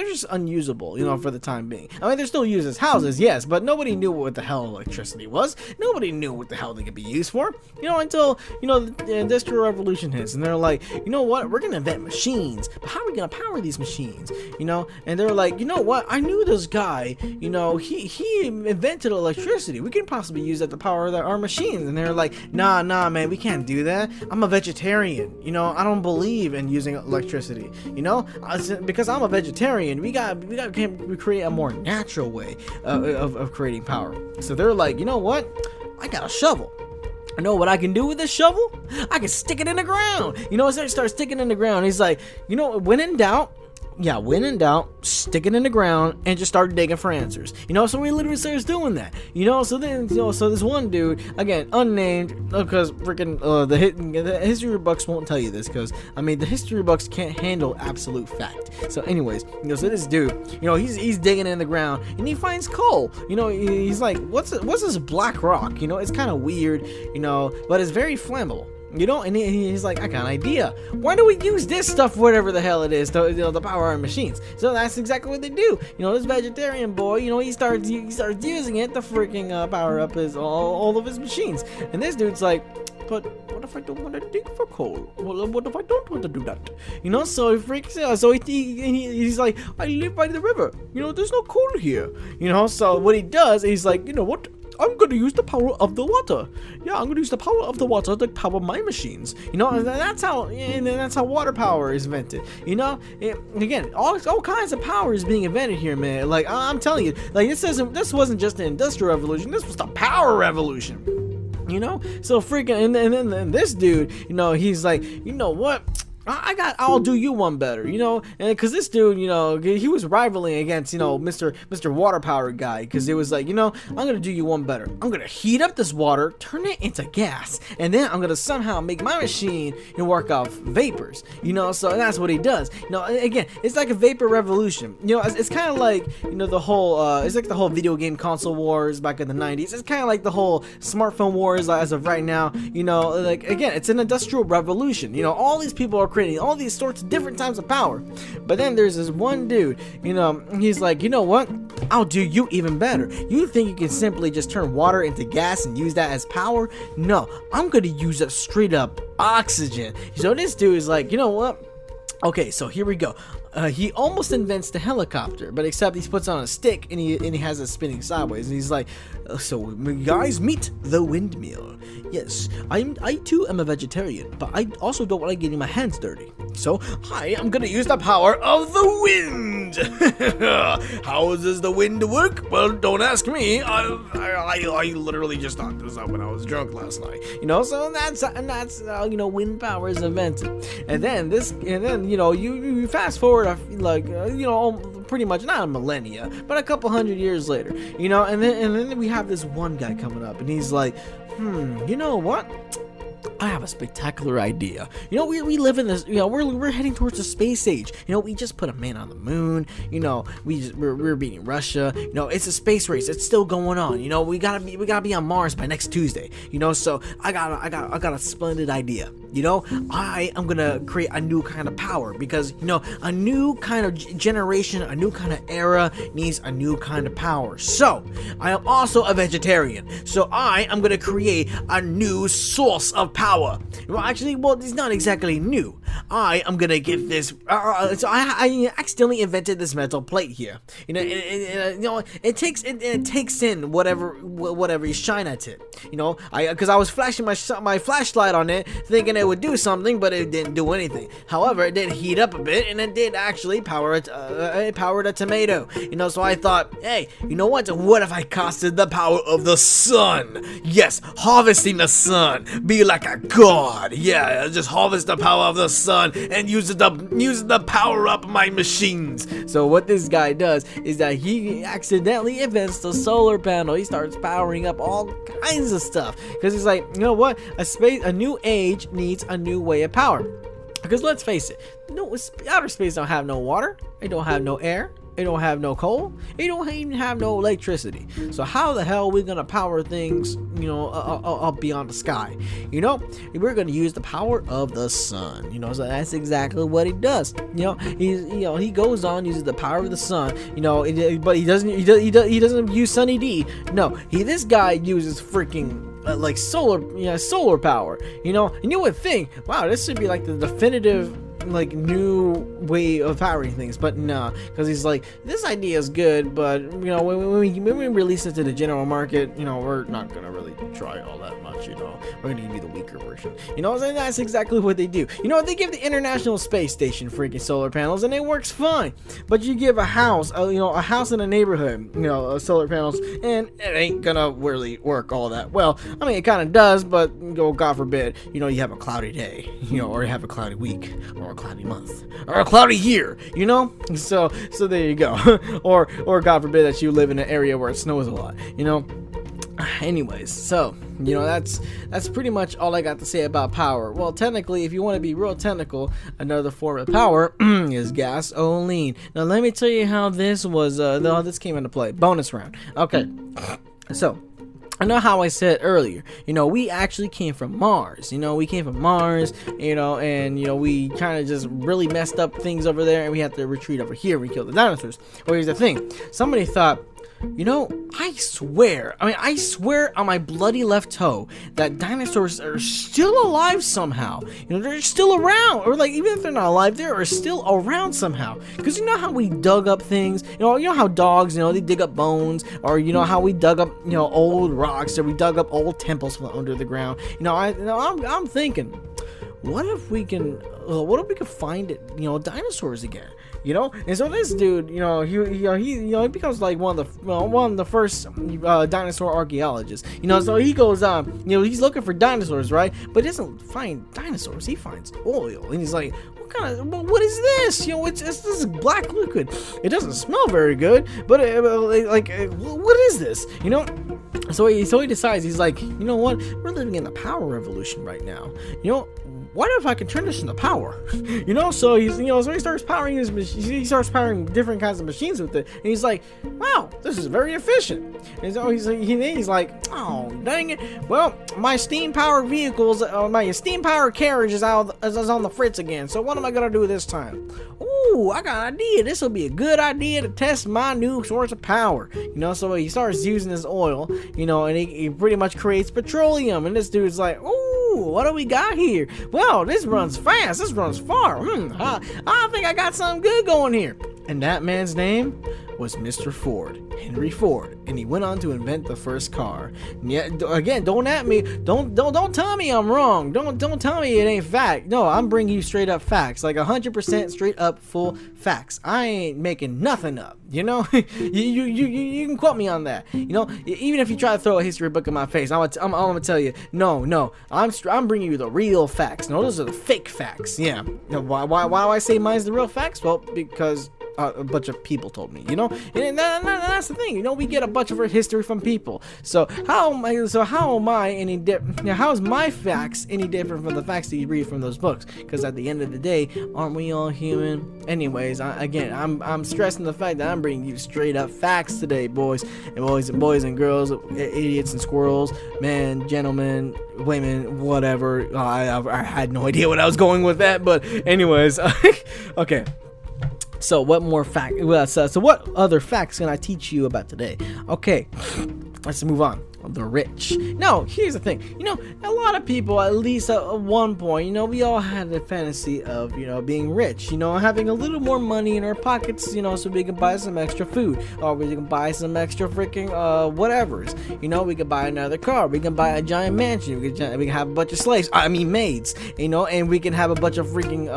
just unusable, you know, for the time being. I mean, they're still used as houses, yes, but nobody knew what the hell electricity was. Nobody knew what the hell they could be used for, you know, until, you know, the Industrial Revolution hits, and they're like, you know what, we're gonna invent machines, but how are we gonna power these machines, you know? And they're like, you know what, I knew this guy, you know, he invented electricity. We can possibly use that to power our machines. And they're like, nah, man, we can't do that. I'm a vegetarian, you know, I don't believe in using electricity. You know, because I'm a vegetarian, we got to create a more natural way of creating power. So they're like, you know what? I got a shovel. I know what I can do with this shovel. I can stick it in the ground. You know, so they start sticking in the ground. He's like, you know, when in doubt, stick it in the ground and just start digging for answers. You know, so we literally starts doing that. You know, so then, you know, so this one dude, again, unnamed, because freaking the history books won't tell you this, because I mean the history books can't handle absolute fact. So anyways, you know, so this dude, you know, he's digging in the ground and he finds coal. You know, he's like, what's this black rock? You know, it's kind of weird, you know, but it's very flammable. You know, and he's like, I got an idea. Why don't we use this stuff, whatever the hell it is, to power our machines? So that's exactly what they do. You know, this vegetarian boy, you know, he starts using it to freaking power up all of his machines. And this dude's like, but what if I don't want to dig for coal? Well, what if I don't want to do that? You know, so he freaks out. So he's like, I live by the river. You know, there's no coal here. You know, so what he does, he's like, you know what? I'm going to use the power of the water. Yeah, I'm going to use the power of the water to power my machines. You know, and that's how water power is invented. You know, again, all kinds of power is being invented here, man. Like, I'm telling you, like, this wasn't just the Industrial Revolution. This was the Power Revolution. You know, so freaking, and then this dude, you know, he's like, you know what? I'll do you one better, you know, and because this dude, you know, he was rivaling against, you know, Mr. Water Power guy, because it was like, you know, I'm gonna do you one better. I'm gonna heat up this water, turn it into gas, and then I'm gonna somehow make my machine, you know, work off vapors, you know. So that's what he does. You know, again, it's like a vapor revolution. You know, it's kind of like, you know, the whole it's like the whole video game console wars back in the 90s. It's kind of like the whole smartphone wars as of right now. You know, like, again, it's an industrial revolution. You know, all these people are creating all these sorts of different types of power. But then there's this one dude, you know, he's like, you know what? I'll do you even better. You think you can simply just turn water into gas and use that as power? No, I'm gonna use it straight up oxygen. So this dude is like, you know what? Okay, so here we go. he almost invents the helicopter, but except he puts on a stick and he has it spinning sideways. And he's like, so guys, meet the windmill. Yes, I too am a vegetarian, but I also don't like getting my hands dirty. So I am gonna use the power of the wind. How does the wind work? Well, don't ask me. I literally just thought this up when I was drunk last night. So that's how wind power is invented. And then you fast forward pretty much not a millennia, but a couple hundred years later. And then we have this one guy coming up, and he's like, you know what? I have a spectacular idea. We live in this, we're heading towards the space age. We just put a man on the moon. We're beating Russia. It's a space race. It's still going on. We gotta be on Mars by next Tuesday. So I got a splendid idea. I am gonna create a new kind of power, because a new kind of generation, a new kind of era needs a new kind of power. So I am also a vegetarian, so I am gonna create a new source of power. It's not exactly new. I am gonna get this. So I accidentally invented this metal plate here. It takes in whatever you shine at it. Because I was flashing my flashlight on it, thinking it would do something, but it didn't do anything. However, it did heat up a bit, and it did actually power a tomato. So I thought, hey, what if I casted the power of the sun? Yes, harvesting the sun, be like a god. Yeah, just harvest the power of the sun and use it to power up my machines. So what this guy does is that he accidentally invents the solar panel. He starts powering up all kinds of stuff, because he's like, a new age needs a new way of power. Because let's face it, outer space don't have no water, it don't have no air, it don't have no coal, it don't even have no electricity. So how the hell are we gonna power things, up beyond the sky? We're gonna use the power of the sun. So that's exactly what he does. He goes on, uses the power of the sun. But he doesn't use Sunny D. No, this guy uses freaking solar power. And you would think, wow, this should be like the definitive new way of powering things, but nah, because he's like, this idea is good, but when we release it to the general market, we're not gonna really try all that much. We're gonna give you the weaker version. And that's exactly what they do. They give the International Space Station freaking solar panels, and it works fine. But you give a house, a house in a neighborhood, solar panels, and it ain't gonna really work all that well. It kind of does, but God forbid, you have a cloudy day, or you have a cloudy week, or a cloudy month, or a cloudy year, so there you go. or God forbid that you live in an area where it snows a lot. Anyways, so that's pretty much all I got to say about power. Well, technically, if you want to be real technical, another form of power is gasoline. Now let me tell you how this was this came into play. Bonus round. Okay, so I know how I said earlier, we actually came from Mars. We came from Mars, and we kind of just really messed up things over there, and we had to retreat over here. We killed the dinosaurs. Well, here's the thing. Somebody thought, I swear on my bloody left toe that dinosaurs are still alive somehow. They're still around, or even if they're not alive, they are still around somehow. Because how we dug up things, how dogs, they dig up bones, or how we dug up, old rocks, or we dug up old temples from under the ground. I'm thinking, what if we can find it, dinosaurs again? And so this dude, he becomes like one of the first dinosaur archaeologists. So he goes on, he's looking for dinosaurs, right? But he doesn't find dinosaurs. He finds oil, and he's like, what is this? It's this black liquid. It doesn't smell very good, but what is this? So he decides, he's like, what? We're living in the power revolution right now. What if I can turn this into power? So he's, so he starts powering he starts powering different kinds of machines with it, and he's like, wow, this is very efficient. And so he's like, oh, dang it. Well, my steam powered vehicles, my steam powered carriage is on the fritz again. So what am I gonna do this time? Ooh, I got an idea. This will be a good idea to test my new source of power. So he starts using this oil, and he pretty much creates petroleum, and this dude's like, ooh, Ooh, what do we got here? Well, this runs fast. This runs far. I think I got something good going here. And that man's name was Mr. Ford, Henry Ford, and he went on to invent the first car. Yeah, again, don't at me. Don't tell me I'm wrong. Don't tell me it ain't fact. No, I'm bringing you straight up facts, like 100% straight up full facts. I ain't making nothing up. You know, you can quote me on that. You know, even if you try to throw a history book in my face, I'm gonna tell you, no, I'm bringing you the real facts. No, those are the fake facts. Yeah. Why do I say mine's the real facts? Well, because a bunch of people told me, you know, and that's the thing, you know, we get a bunch of our history from people. So how am I any different? How is my facts any different from the facts that you read from those books? Because at the end of the day, aren't we all human? Anyways, I'm stressing the fact that I'm bringing you straight up facts today, boys and girls, idiots and squirrels, men, gentlemen, women, whatever. I had no idea what I was going with that, but anyways, okay. So what more fact? Well, so what other facts can I teach you about today? Okay, let's move on. The rich. No, here's the thing. You know, a lot of people, at least at one point, you know, we all had the fantasy of, you know, being rich. You know, having a little more money in our pockets, you know, so we can buy some extra food, or we can buy some extra freaking whatevers. You know, we can buy another car. We can buy a giant mansion. We can have a bunch of slaves. I mean, maids. You know, and we can have a bunch of freaking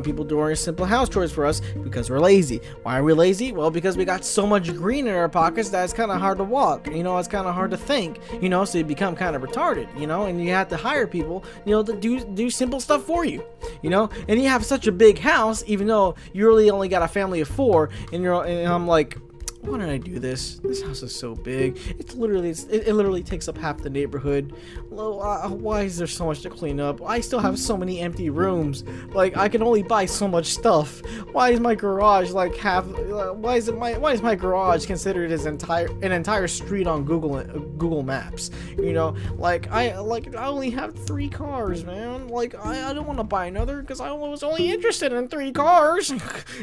people doing simple house chores for us because we're lazy. Why are we lazy? Well, because we got so much green in our pockets that it's kind of hard to walk. You know, it's kind of hard to think, you know, so you become kind of retarded, you know, and you have to hire people, you know, to do simple stuff for you, you know, and you have such a big house, even though you really only got a family of 4, and I'm like, why did I do this? This house is so big. It literally takes up half the neighborhood. Why is there so much to clean up? I still have so many empty rooms. Like, I can only buy so much stuff. Why is my garage like half? Why is my garage considered as an entire street on Google Maps? You know, I only have 3 cars, man. Like, I don't want to buy another because I was only interested in 3 cars.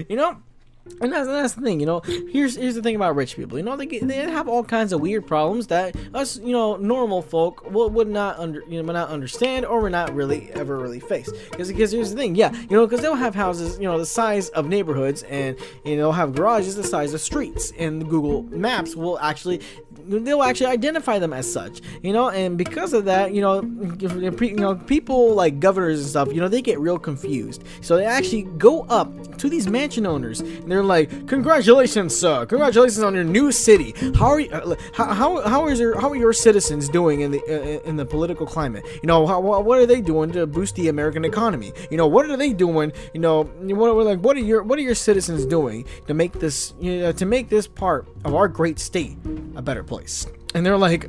You know. And that's the thing, you know. Here's the thing about rich people, you know, they have all kinds of weird problems that us, you know, normal folk would not understand, or would not ever really face. Because here's the thing, yeah, you know, because they'll have houses, you know, the size of neighborhoods, and you know, have garages the size of streets, and Google Maps will actually identify them as such, you know. And because of that, you know, people like governors and stuff, you know, they get real confused, so they actually go up to these mansion owners, and they're like, congratulations, sir, congratulations on your new city. How are your citizens doing in the political climate? You know, what are they doing to boost the American economy? You know, what are they doing? You know, what are your citizens doing to make this, you know, to make this part of our great state a better place? And they're like,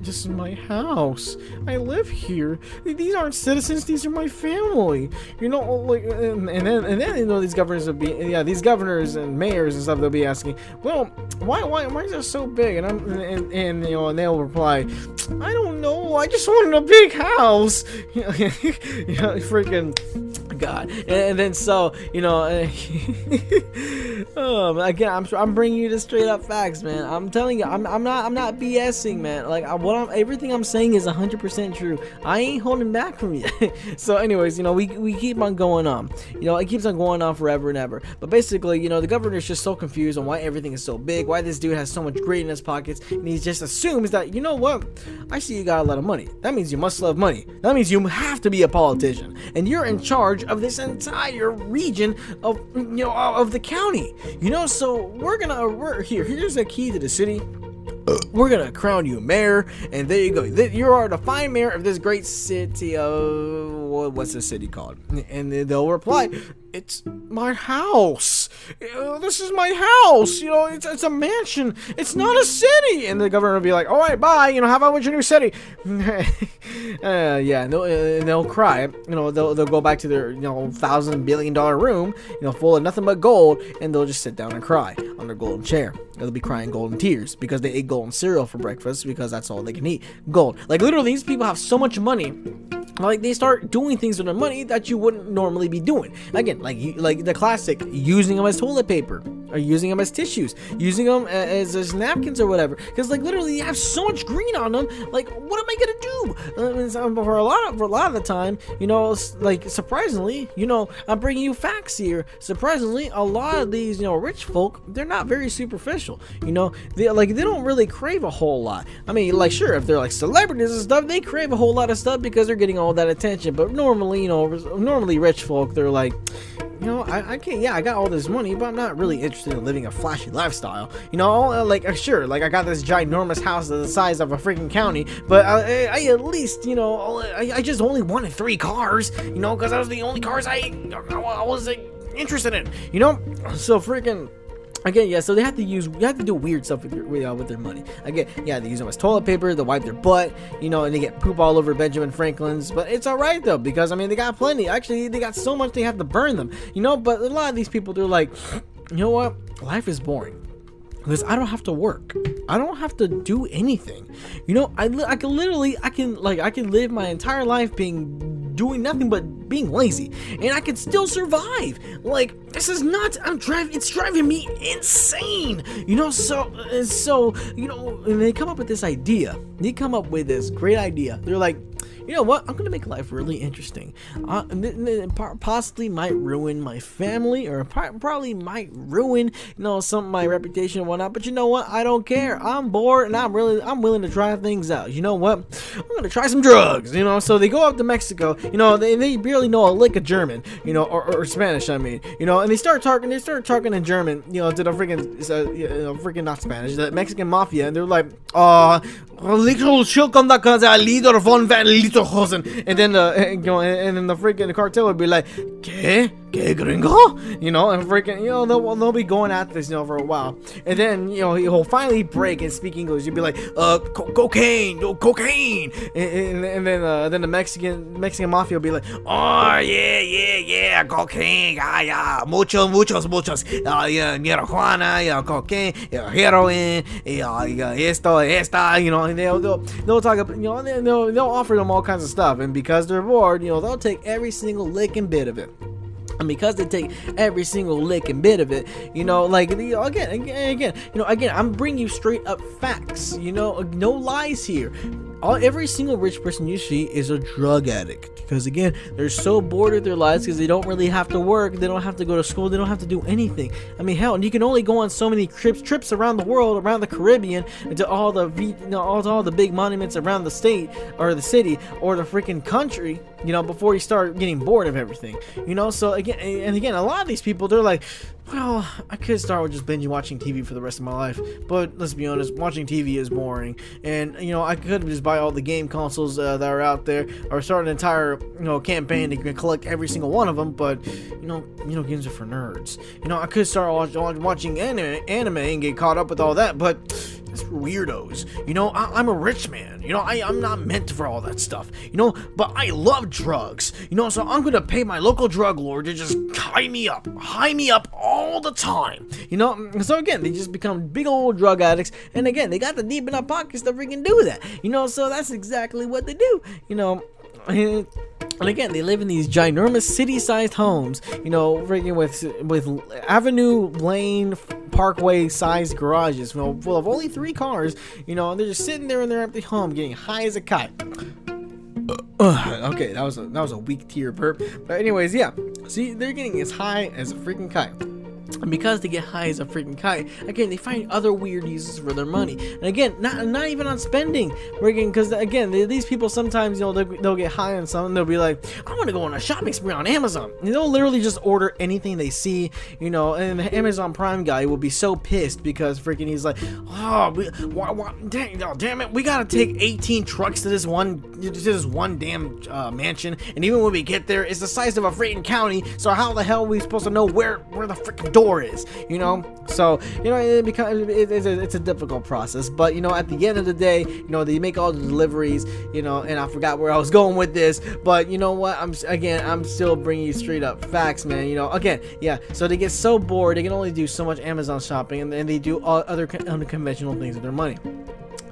this is my house. I live here. These aren't citizens. These are my family. You know, like, and then you know, these governors these governors and mayors and stuff, they'll be asking, well, why is it so big? And you know, and they'll reply, I don't know. I just wanted a big house. You know, freaking God. And then so, you know, again, I'm bringing you the straight up facts, man. I'm telling you, I'm not BSing, man. Like, everything I'm saying is 100% true. I ain't holding back from you. So anyways, you know, we keep on going on. You know, it keeps on going on forever and ever. But basically, you know, the governor's just so confused on why everything is so big, why this dude has so much greed in his pockets, and he just assumes that, you know what, I see you got a lot of money. That means you must love money. That means you have to be a politician, and you're in charge of this entire region of, you know, of the county. You know, so here's a key to the city. We're gonna crown you mayor, and there you go. You are the fine mayor of this great city of, what's the city called? And they'll reply, it's my house. This is my house. You know, it's a mansion. It's not a city. And the governor will be like, all right, bye. You know, have fun with your new city. Yeah, and they'll cry. You know, they'll go back to their, you know, $1,000 billion room, you know, full of nothing but gold, and they'll just sit down and cry on their golden chair. They'll be crying golden tears because they ate golden cereal for breakfast, because that's all they can eat. Gold. Like, literally, these people have so much money. Like, they start doing things with their money that you wouldn't normally be doing. Again, like the classic, using them as toilet paper. are using them as tissues, using them as napkins or whatever. Because like literally, you have so much green on them. Like, what am I gonna do? For a lot of the time, you know, like surprisingly, you know, I'm bringing you facts here. Surprisingly, a lot of these, you know, rich folk, they're not very superficial. You know, they don't really crave a whole lot. I mean, like sure, if they're like celebrities and stuff, they crave a whole lot of stuff because they're getting all that attention. But normally, you know, rich folk, they're like, you know, I can't, yeah, I got all this money, but I'm not really interested in living a flashy lifestyle. You know, like, sure, like, I got this ginormous house the size of a freaking county, but I at least, you know, I just only wanted 3 cars, you know, because that was the only cars I was like, interested in, you know, so freaking... Again, yeah, so they have to do weird stuff with their money. Again, yeah, they use them as toilet paper, they wipe their butt, you know, and they get poop all over Benjamin Franklin's. But it's alright though, because I mean, they got plenty. Actually, they got so much they have to burn them, you know. But a lot of these people, they're like, you know what? Life is boring because I don't have to work. I don't have to do anything. You know, I can live my entire life doing nothing but being lazy, and I can still survive. Like, this is nuts. It's driving me insane. You know, so you know, and they come up with this idea. They come up with this great idea. They're like, you know what? I'm gonna make life really interesting. Possibly might ruin my family, or probably might ruin, you know, some of my reputation and whatnot. But you know what? I don't care. I'm bored, and I'm willing to try things out. You know what? I'm gonna try some drugs. You know, so they go up to Mexico. You know, they barely know a lick of German. You know, or Spanish. I mean, you know, and they start talking in German. You know, to the freaking not Spanish, the Mexican mafia, and they're like, little Schilkom da casa leader von Van Literhosen, and then the freaking cartel would be like, ¿Qué gringo? You know, and freaking, you know, they'll be going at this, you know, for a while, and then, you know, he'll finally break and speak English. You'll be like, cocaine, and then the Mexican mafia will be like, oh yeah, cocaine, yeah, muchos, yeah, marijuana, yeah, cocaine, yeah, heroin, yeah, esta, you know, and they'll talk about, you know, they'll offer them all kinds of stuff, and because they're bored, you know, they'll take every single lick and bit of it. And because they take every single lick and bit of it, you know, like, again, you know, I'm bringing you straight up facts, you know, no lies here. Every single rich person you see is a drug addict, because again, they're so bored with their lives because they don't really have to work, they don't have to go to school, they don't have to do anything. I mean, hell, you can only go on so many trips around the world, around the Caribbean, and to all the big monuments around the state or the city or the freaking country, you know, before you start getting bored of everything, you know. So again, a lot of these people, they're like, well, I could start with just binge watching TV for the rest of my life, but let's be honest, watching TV is boring, and you know, I could just buy all the game consoles that are out there, or start an entire, you know, campaign to collect every single one of them. But you know, games are for nerds. You know, I could start watching anime and get caught up with all that, but that's for weirdos. You know, I'm a rich man. You know, I'm not meant for all that stuff. You know, but I love drugs. You know, so I'm gonna pay my local drug lord to just high me up all the time. You know, so again, they just become big old drug addicts, and again, they got the deep enough pockets to freaking do that. You know, so that's exactly what they do. You know. And again, they live in these ginormous city-sized homes, you know, freaking with Avenue Lane Parkway-sized garages, you know, full of only 3 cars, you know, and they're just sitting there in their empty home, getting high as a kite. Okay, that was a weak tear burp, but anyways, yeah. See, they're getting as high as a freaking kite. And because they get high as a freaking kite, again, they find other weird uses for their money. And again, not even on spending. Because again, these people sometimes, you know, they'll get high on something. They'll be like, I want to go on a shopping spree on Amazon. And they'll literally just order anything they see, you know. And the Amazon Prime guy will be so pissed because freaking he's like, damn it, we gotta take 18 trucks to this one damn mansion. And even when we get there, it's the size of a freaking county. So how the hell are we supposed to know where the freaking door is, you know? So, you know, it's a difficult process, but you know, at the end of the day, you know, they make all the deliveries, you know, and I forgot where I was going with this, but you know what, I'm still bringing you straight up facts, man. You know, again, yeah, so they get so bored, they can only do so much Amazon shopping, and they do all other unconventional things with their money.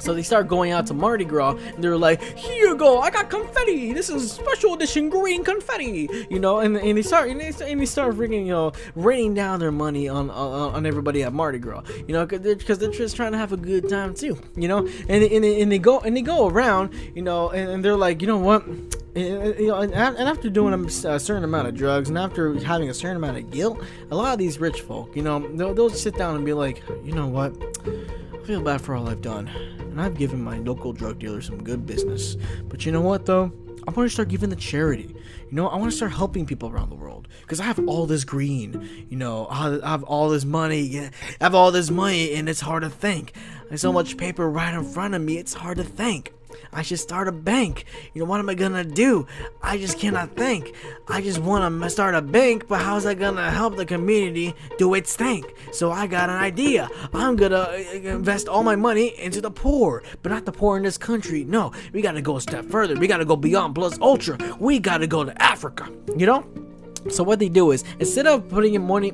So they start going out to Mardi Gras, and they're like, "Here you go, I got confetti. This is special edition green confetti." You know, and they start freaking, you know, raining down their money on everybody at Mardi Gras. You know, because they're just trying to have a good time too. You know, and they go around, you know, and they're like, you know what? You know, and after doing a certain amount of drugs, and after having a certain amount of guilt, a lot of these rich folk, you know, they'll sit down and be like, you know what? I feel bad for all I've done, and I've given my local drug dealer some good business. But you know what, though? I want to start giving to charity. You know, I want to start helping people around the world, because I have all this green. You know, I have all this money. Yeah, I have all this money, and it's hard to think. There's so much paper right in front of me. It's hard to think. I should start a bank. You know, what am I gonna do? I just cannot think. I just want to start a bank, but how's that gonna help the community do its thing? So I got an idea. I'm gonna invest all my money into the poor, but not the poor in this country. No, we gotta go a step further. We gotta go beyond plus ultra. We gotta go to Africa. You know? So what they do is, instead of putting in money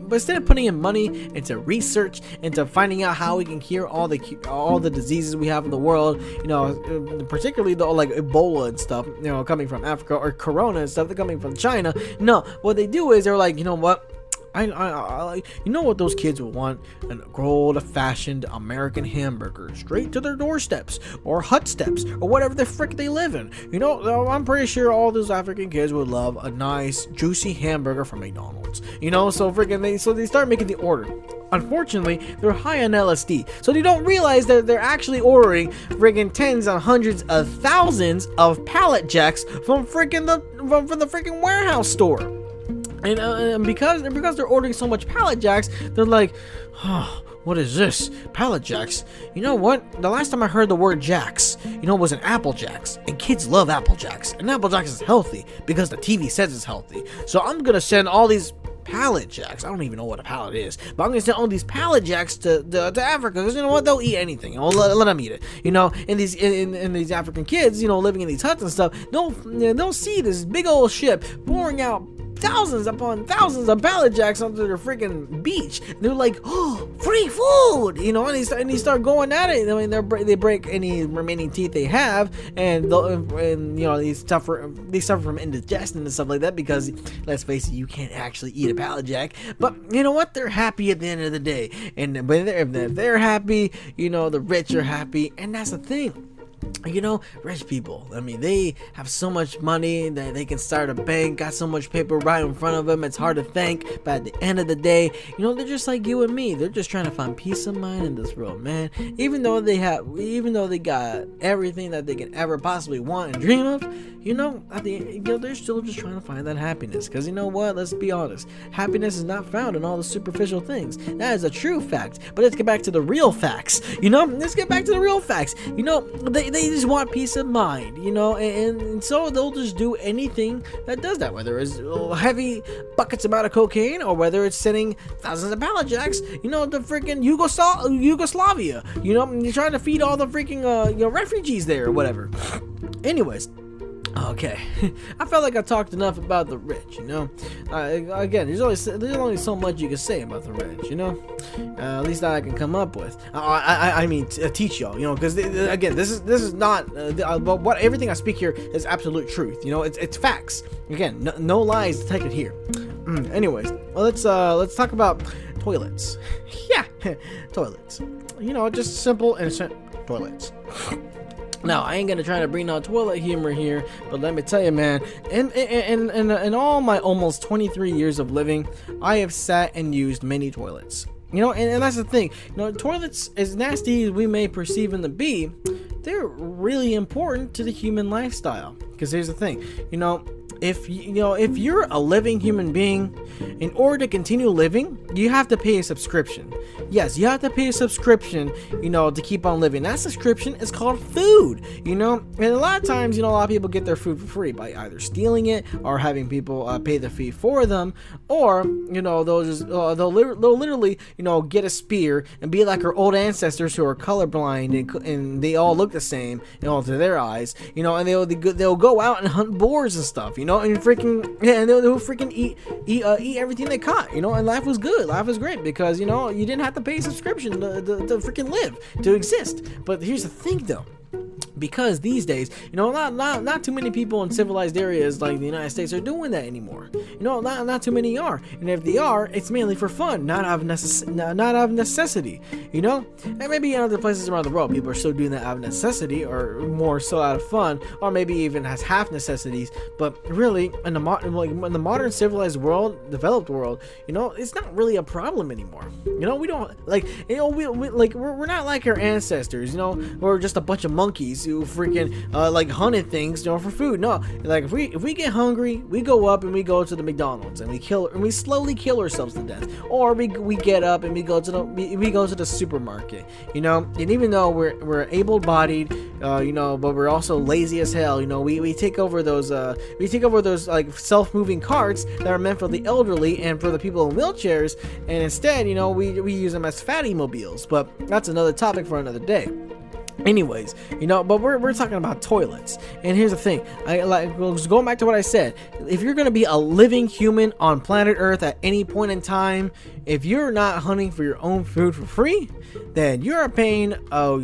into research, into finding out how we can cure all the diseases we have in the world, you know, particularly the like Ebola and stuff, you know, coming from Africa, or Corona and stuff, they're coming from China. No, what they do is they're like, you know what? I you know what those kids would want? An old-fashioned American hamburger straight to their doorsteps, or hut steps, or whatever the frick they live in. You know, I'm pretty sure all those African kids would love a nice, juicy hamburger from McDonald's. You know, so they start making the order. Unfortunately, they're high on LSD, so they don't realize that they're actually ordering friggin' tens and hundreds of thousands of pallet jacks from the freaking warehouse store. And because they're ordering so much pallet jacks, they're like, oh, what is this? Pallet jacks? You know what? The last time I heard the word jacks, you know, it was an Apple Jacks. And kids love Apple Jacks. And Apple Jacks is healthy because the TV says it's healthy. So I'm going to send all these pallet jacks. I don't even know what a pallet is, but I'm going to send all these pallet jacks to Africa, because you know what? They'll eat anything. You know, let them eat it. You know, and these African kids, you know, living in these huts and stuff, they'll see this big old ship pouring out thousands upon thousands of pallet jacks onto their freaking beach. They're like, oh, free food, you know, and they start going at it. I mean, they break any remaining teeth they have, and you know, they suffer from indigestion and stuff like that, because let's face it, you can't actually eat a pallet jack. But you know what? They're happy at the end of the day, and if they're happy, you know, the rich are happy, and that's the thing. You know, rich people, I mean, they have so much money that they can start a bank, got so much paper right in front of them, it's hard to think, but at the end of the day, you know, they're just like you and me. They're just trying to find peace of mind in this world, man. Even though they got everything that they can ever possibly want and dream of, you know, they're still just trying to find that happiness. Because you know what, let's be honest, happiness is not found in all the superficial things. That is a true fact. But let's get back to the real facts. You know, you know, they just want peace of mind, you know, and so they'll just do anything that does that, whether it's heavy buckets amount of cocaine, or whether it's sending thousands of pallet jacks, you know, to freaking Yugoslavia, you know, you're trying to feed all the freaking you know, refugees there or whatever. Anyways, okay, I felt like I talked enough about the rich, you know. Again, there's only so much you can say about the rich, you know. At least that I can come up with. I mean, teach y'all, you know, because again, this is not. What everything I speak here is absolute truth. You know, it's facts. Again, no lies detected here. Anyways, well, let's talk about toilets. Yeah, toilets. You know, just simple, innocent toilets. Now, I ain't gonna try to bring no toilet humor here, but let me tell you, man, in all my almost 23 years of living, I have sat and used many toilets. You know, and that's the thing. You know, toilets, as nasty as we may perceive them to be, they're really important to the human lifestyle. Because here's the thing, you know, if you're a living human being, in order to continue living, you have to pay a subscription. Yes, you have to pay a subscription, you know, to keep on living. That subscription is called food, you know. And a lot of times, you know, a lot of people get their food for free by either stealing it or having people pay the fee for them, or you know, they'll literally, you know, get a spear and be like our old ancestors who are colorblind and they all look the same, you know, to their eyes, you know, and they'll go go out and hunt boars and stuff, you know, and freaking, yeah, and they would freaking eat everything they caught, you know, and life was good, life was great, because, you know, you didn't have to pay a subscription to freaking live, to exist. But here's the thing, though. Because these days, you know, not too many people in civilized areas like the United States are doing that anymore. You know, not too many are, and if they are, it's mainly for fun, not out of necessity. You know, and maybe in other places around the world, people are still doing that out of necessity, or more so out of fun, or maybe even has half necessities. But really, in the modern civilized world, developed world, you know, it's not really a problem anymore. You know, we don't like, you know, we're not like our ancestors. You know, we're just a bunch of monkeys who freaking like hunted things, you know, for food. No, like if we get hungry, we go up and we go to the McDonald's and we slowly kill ourselves to death, or we get up and we go to the supermarket, you know. And even though we're able-bodied, you know, but we're also lazy as hell, you know, we take over those like self-moving carts that are meant for the elderly and for the people in wheelchairs, and instead, you know, we use them as fatty mobiles. But that's another topic for another day. Anyways, you know, but we're talking about toilets, and here's the thing. Going back to what I said, if you're gonna be a living human on planet Earth at any point in time, if you're not hunting for your own food for free, then you're paying a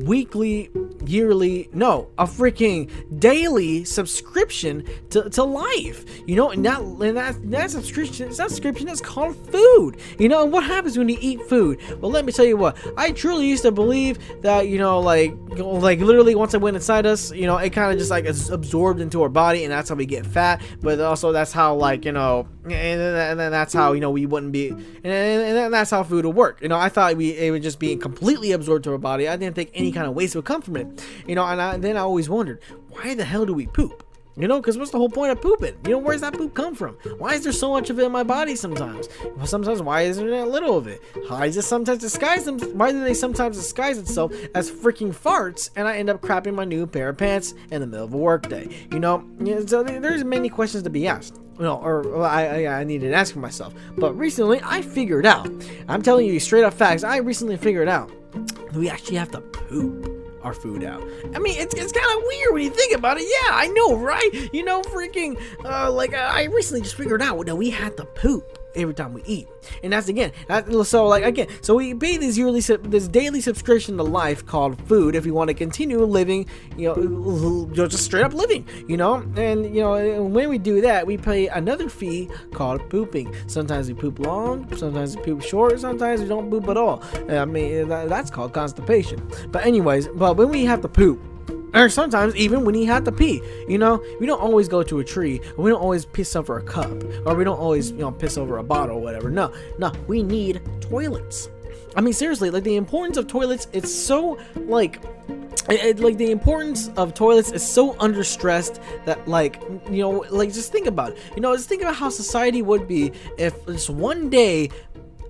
weekly, yearly, no, a freaking daily subscription to life, you know. And that subscription is called food, you know. And what happens when you eat food? Well, let me tell you what, I truly used to believe that, you know, like literally once it went inside us, you know, it kind of just like is absorbed into our body, and that's how we get fat. But also that's how, like, you know, and then that's how, you know, we wouldn't be, and that's how food would work. You know, I thought it would just be completely absorbed to our body. I didn't think any kind of waste would come from it, you know. And then I always wondered, why the hell do we poop? You know, because what's the whole point of pooping? You know, where's that poop come from? Why is there so much of it in my body sometimes? Well, sometimes, why is there that little of it? Why does it sometimes disguise them? Why do they sometimes disguise itself as freaking farts, and I end up crapping my new pair of pants in the middle of a work day? You know, so there's many questions to be asked. You know, or I needed to ask for myself. But recently, I figured out. I'm telling you straight up facts. I recently figured out that we actually have to poop our food out. I mean, it's kind of weird when you think about it. Yeah, I know, right? You know, freaking, I recently just figured out that we had to poop every time we eat. And that's so we pay this daily subscription to life called food if we want to continue living, you know, just straight up living, you know. And, you know, when we do that, we pay another fee called pooping. Sometimes we poop long, sometimes we poop short, sometimes we don't poop at all. I mean, that's called constipation. But anyways, but when we have to poop, or sometimes even when you have to pee, you know, we don't always go to a tree, or we don't always piss over a cup, or we don't always, you know, piss over a bottle or whatever. No, we need toilets. I mean, seriously, like, the importance of toilets, it's so, like, the importance of toilets is so understressed that, like, you know, like, just think about it. You know, just think about how society would be if just one day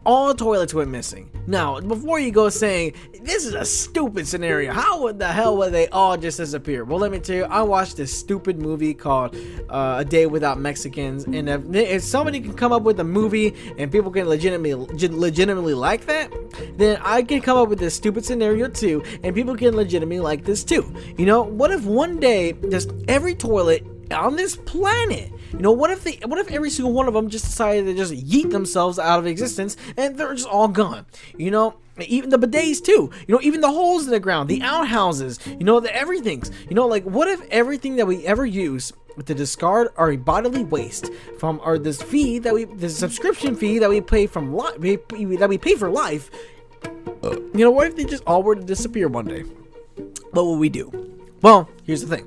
all toilets went missing. Now, before you go saying, this is a stupid scenario, how the hell would they all just disappear? Well, let me tell you, I watched this stupid movie called A Day Without Mexicans, and if somebody can come up with a movie and people can legitimately like that, then I can come up with this stupid scenario too, and people can legitimately like this too. You know, what if one day just every toilet on this planet, you know, what if every single one of them just decided to just yeet themselves out of existence and they're just all gone? You know, even the bidets too, you know, even the holes in the ground, the outhouses, you know, the everything's, you know, like, what if everything that we ever use to discard our bodily waste from this subscription fee that we pay from that we pay for life, you know, what if they just all were to disappear one day? What would we do? Well, here's the thing.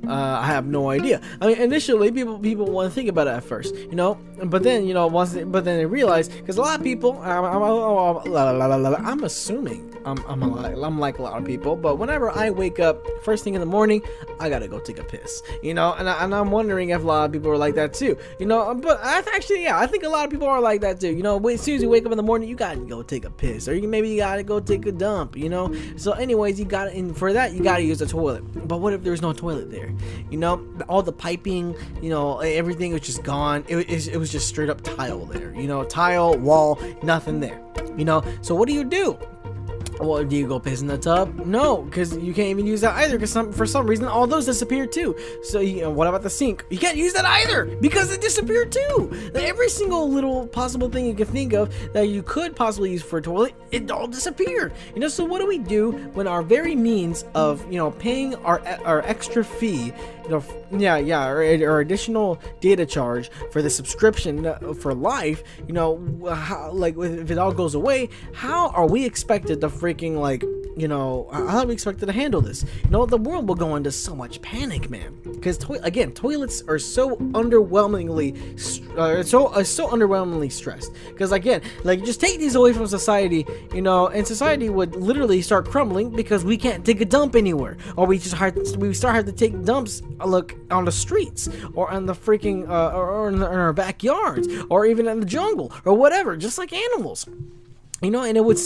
I have no idea. I mean, initially people want to think about it at first, you know, but then, you know, but then they realize, because a lot of people, I'm assuming I'm like a lot of people, but whenever I wake up first thing in the morning, I gotta go take a piss, you know, and I'm wondering if a lot of people are like that too, you know. But I think a lot of people are like that too, you know. As soon as you wake up in the morning, you gotta go take a piss, or maybe you gotta go take a dump, you know. So anyways, and for that you gotta use the toilet. But what if there's no toilet there? You know, all the piping, you know, everything was just gone. It was just straight up tile there, you know, tile, wall, nothing there, you know. So what do? Well, do you go piss in the tub? No, because you can't even use that either. Because for some reason, all those disappeared too. So, what about the sink? You can't use that either because it disappeared too. Like, every single little possible thing you can think of that you could possibly use for a toilet, it all disappeared. So what do we do when our very means of paying our extra fee, or additional data charge for the subscription for life? If it all goes away, how are we expected to freaking how are we expected to handle this? The world will go into so much panic, man. Because toilets are so underwhelmingly stressed. Because just take these away from society, and society would literally start crumbling because we can't take a dump anywhere, or we start having to take dumps on the streets, or on the freaking or in our backyards, or even in the jungle, or whatever, just like animals. And it would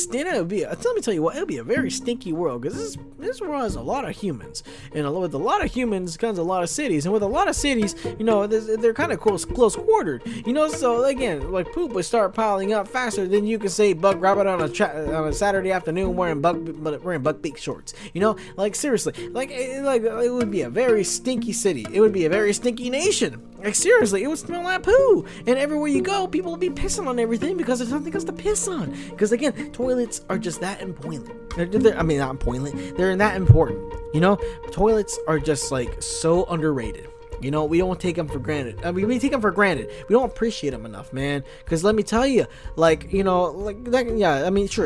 be. Let me tell you what, it would be a very stinky world, because this world has a lot of humans, and with a lot of humans comes a lot of cities, and with a lot of cities, they're kind of close quartered. So again, poop would start piling up faster than you can say Buck Rabbit on a Saturday afternoon wearing buck beak shorts. Seriously, it would be a very stinky city. It would be a very stinky nation. Seriously, it would smell like poo, and everywhere you go, people will be pissing on everything because there's nothing else to piss on. Because again, toilets are just that important. Not important. They're that important. Toilets are just so underrated. We don't take them for granted. We take them for granted. We don't appreciate them enough, man. Because let me tell you, sure,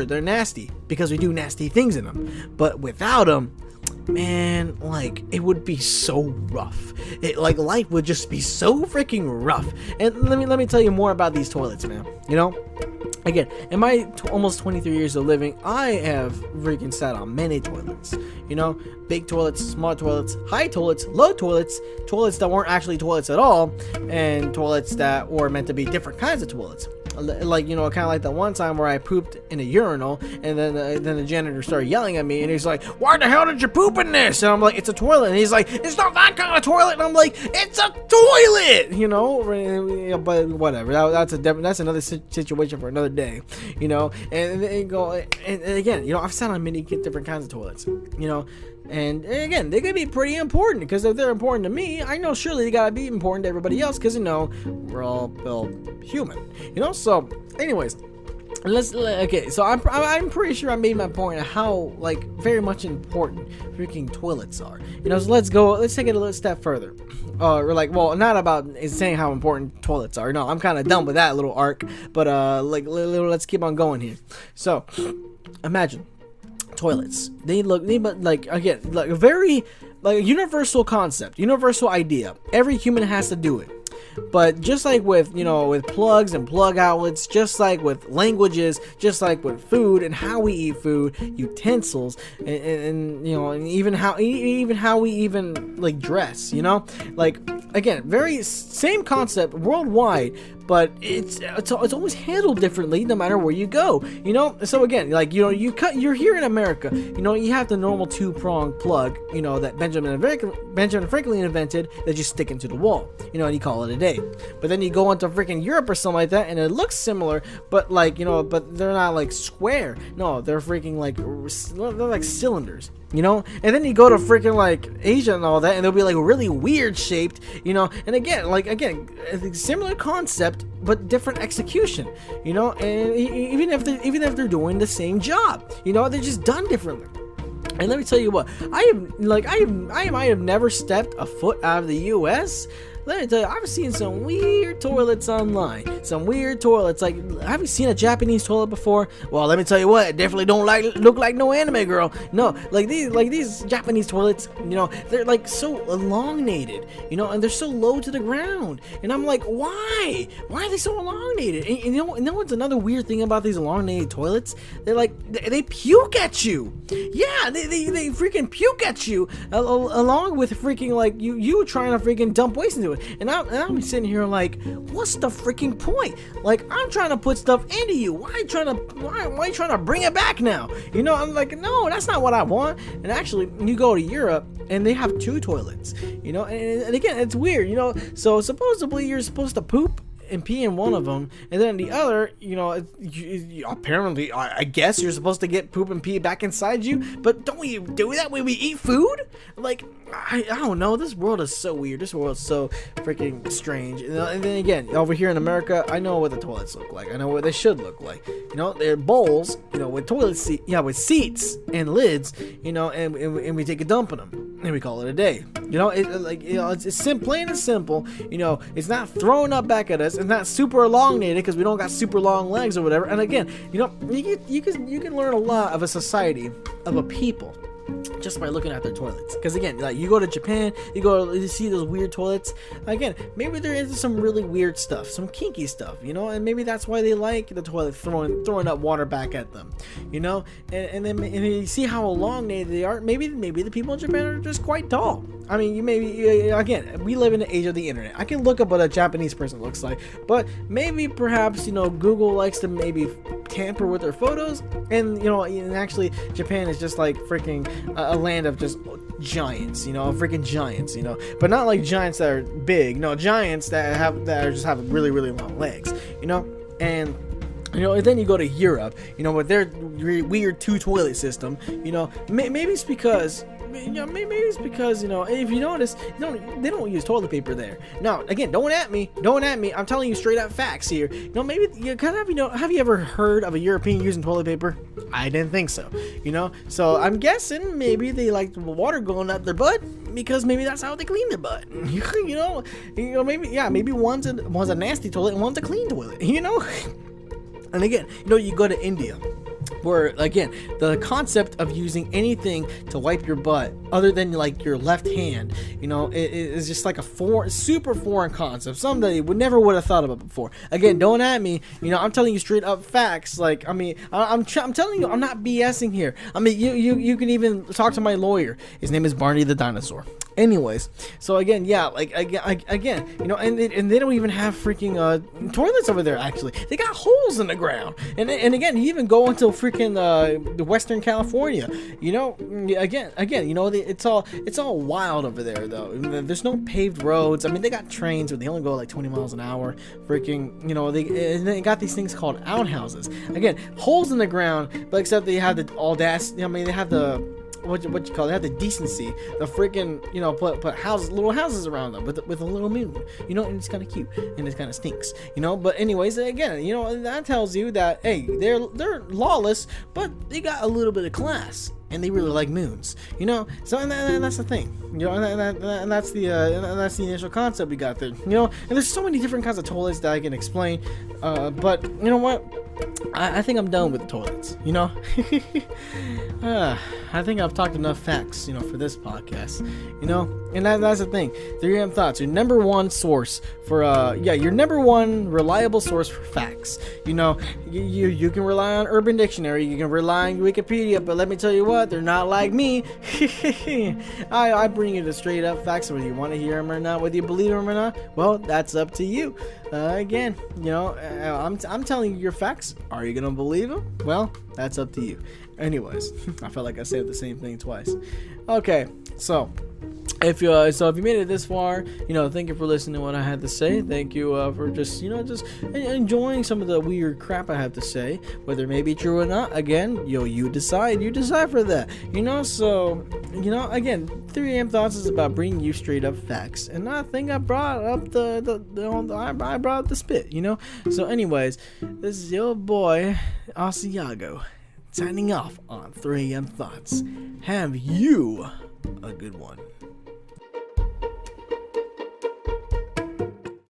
they're nasty because we do nasty things in them. But without them, man, it would be so rough. Life would just be so freaking rough. And let me tell you more about these toilets, man. Again, in my almost 23 years of living, I have freaking sat on many toilets. Big toilets, small toilets, high toilets, low toilets, toilets that weren't actually toilets at all, and toilets that were meant to be different kinds of toilets. Kind of like that one time where I pooped in a urinal, and then the janitor started yelling at me, and he's like, "Why the hell did you poop in this?" And I'm like, "It's a toilet." And he's like, "It's not that kind of toilet." And I'm like, "It's a toilet," But whatever. That's another situation for another day, And again, I've sat on many different kinds of toilets, And again, they could be pretty important, because if they're important to me, I know surely they gotta be important to everybody else, because we're all human, So, anyways, so I'm pretty sure I made my point of how very much important freaking toilets are. So let's take it a little step further. Not about saying how important toilets are. No, I'm kind of done with that little arc. But let's keep on going here. So, imagine toilets. They a very universal concept, universal idea. Every human has to do it. But just like with plugs and plug outlets, just like with languages, just like with food and how we eat food, utensils, and even how we dress, again, very same concept worldwide, but it's always handled differently no matter where you go, So again, you're here in America, you have the normal 2-prong plug, that Benjamin Franklin invented, that you stick into the wall, and you call it a day. But then you go into freaking Europe or something like that, and it looks similar, but but they're not square. No, they're freaking they're like cylinders. And then you go to freaking Asia and all that, and they'll be really weird shaped, and again, similar concept but different execution, and even if they're doing the same job, they're just done differently. And let me tell you what, I might have never stepped a foot out of the US. Let me tell you, I've seen some weird toilets online. Some weird toilets. Have you seen a Japanese toilet before? Well, let me tell you what, it definitely don't look like no anime girl. No, these Japanese toilets, they're so elongated, and they're so low to the ground. And I'm like, why? Why are they so elongated? And you know what's another weird thing about these elongated toilets? They're they puke at you. Yeah, they freaking puke at you, along with freaking you trying to freaking dump waste into it. And I'm sitting here what's the freaking point? I'm trying to put stuff into you. Why are you trying to bring it back now? I'm like, no, that's not what I want. And actually, you go to Europe and they have 2 toilets. And again, it's weird. So supposedly you're supposed to poop and pee in one of them, and then the other, apparently, I guess you're supposed to get poop and pee back inside you, but don't we do that when we eat food? Like, I don't know. This world is so weird. This world is so freaking strange. And then again, over here in America, I know what the toilets look like. I know what they should look like. They're bowls, with with seats and lids, and we take a dump in them, and we call it a day. It's plain and simple. It's not thrown up back at us. It's not super elongated because we don't got super long legs or whatever. And again, you can learn a lot of a society, of a people, just by looking at their toilets. Because again, like, you go to Japan, you see those weird toilets. Again, maybe they're into some really weird stuff, some kinky stuff, and maybe that's why they like the toilet throwing up water back at them, and then you see how elongated they are. Maybe the people in Japan are just quite tall. I mean, again, we live in the age of the internet. I can look up what a Japanese person looks like, but maybe perhaps Google likes to maybe tamper with their photos, and actually Japan is just like freaking a land of just giants, freaking giants, but not like giants that are big. No, giants that just have really, really long legs, and then you go to Europe, with their weird two toilet system. Maybe it's because. Maybe it's because, if you notice, they don't use toilet paper there. Now, again, don't at me. I'm telling you straight up facts here. Maybe, have you ever heard of a European using toilet paper? I didn't think so. So I'm guessing maybe they like the water going up their butt because maybe that's how they clean their butt. Maybe one's a nasty toilet and one's a clean toilet. And again, you go to India, where again the concept of using anything to wipe your butt other than like your left hand, it is just like a super foreign concept, something that you never would have thought about before. Again, don't at me. I'm telling you straight up facts. Like, I mean, I'm telling you, I'm not BSing here. I mean, you can even talk to my lawyer. His name is Barney the Dinosaur. Anyways, so again, and they don't even have freaking toilets over there. Actually, they got holes in the ground, and again, you even go into freaking the Western California. It's all wild over there though. There's no paved roads. I mean, they got trains, but they only go like 20 miles an hour. Freaking, they got these things called outhouses. Again, holes in the ground, but except they have the audacity. I mean, they have the what you call it? They have the decency, the freaking, put little houses around them with a little moon, and it's kind of cute and it kind of stinks, But anyways, again, that tells you that hey, they're lawless, but they got a little bit of class. And they really like moons, So and that's the thing, and that's the initial concept we got there, And there's so many different kinds of toilets that I can explain, but you know what? I think I'm done with the toilets, I think I've talked enough facts, for this podcast, and that's the thing. 3M Thoughts, your number one source for, your number one reliable source for facts. You can rely on Urban Dictionary, you can rely on Wikipedia, but let me tell you what, they're not like me. I bring you the straight up facts, whether you want to hear them or not, whether you believe them or not, well, that's up to you. Again, I'm telling you your facts. Are you gonna believe them? Well, that's up to you. Anyways, I felt like I said the same thing twice. Okay, so if you made it this far, thank you for listening to what I had to say. Thank you for just enjoying some of the weird crap I have to say, whether it may be true or not. Again, you decide for that. So again, 3M Thoughts is about bringing you straight up facts, and I think I brought up I brought up the spit. So anyways, this is your boy Asiago signing off on 3M Thoughts. Have you a good one.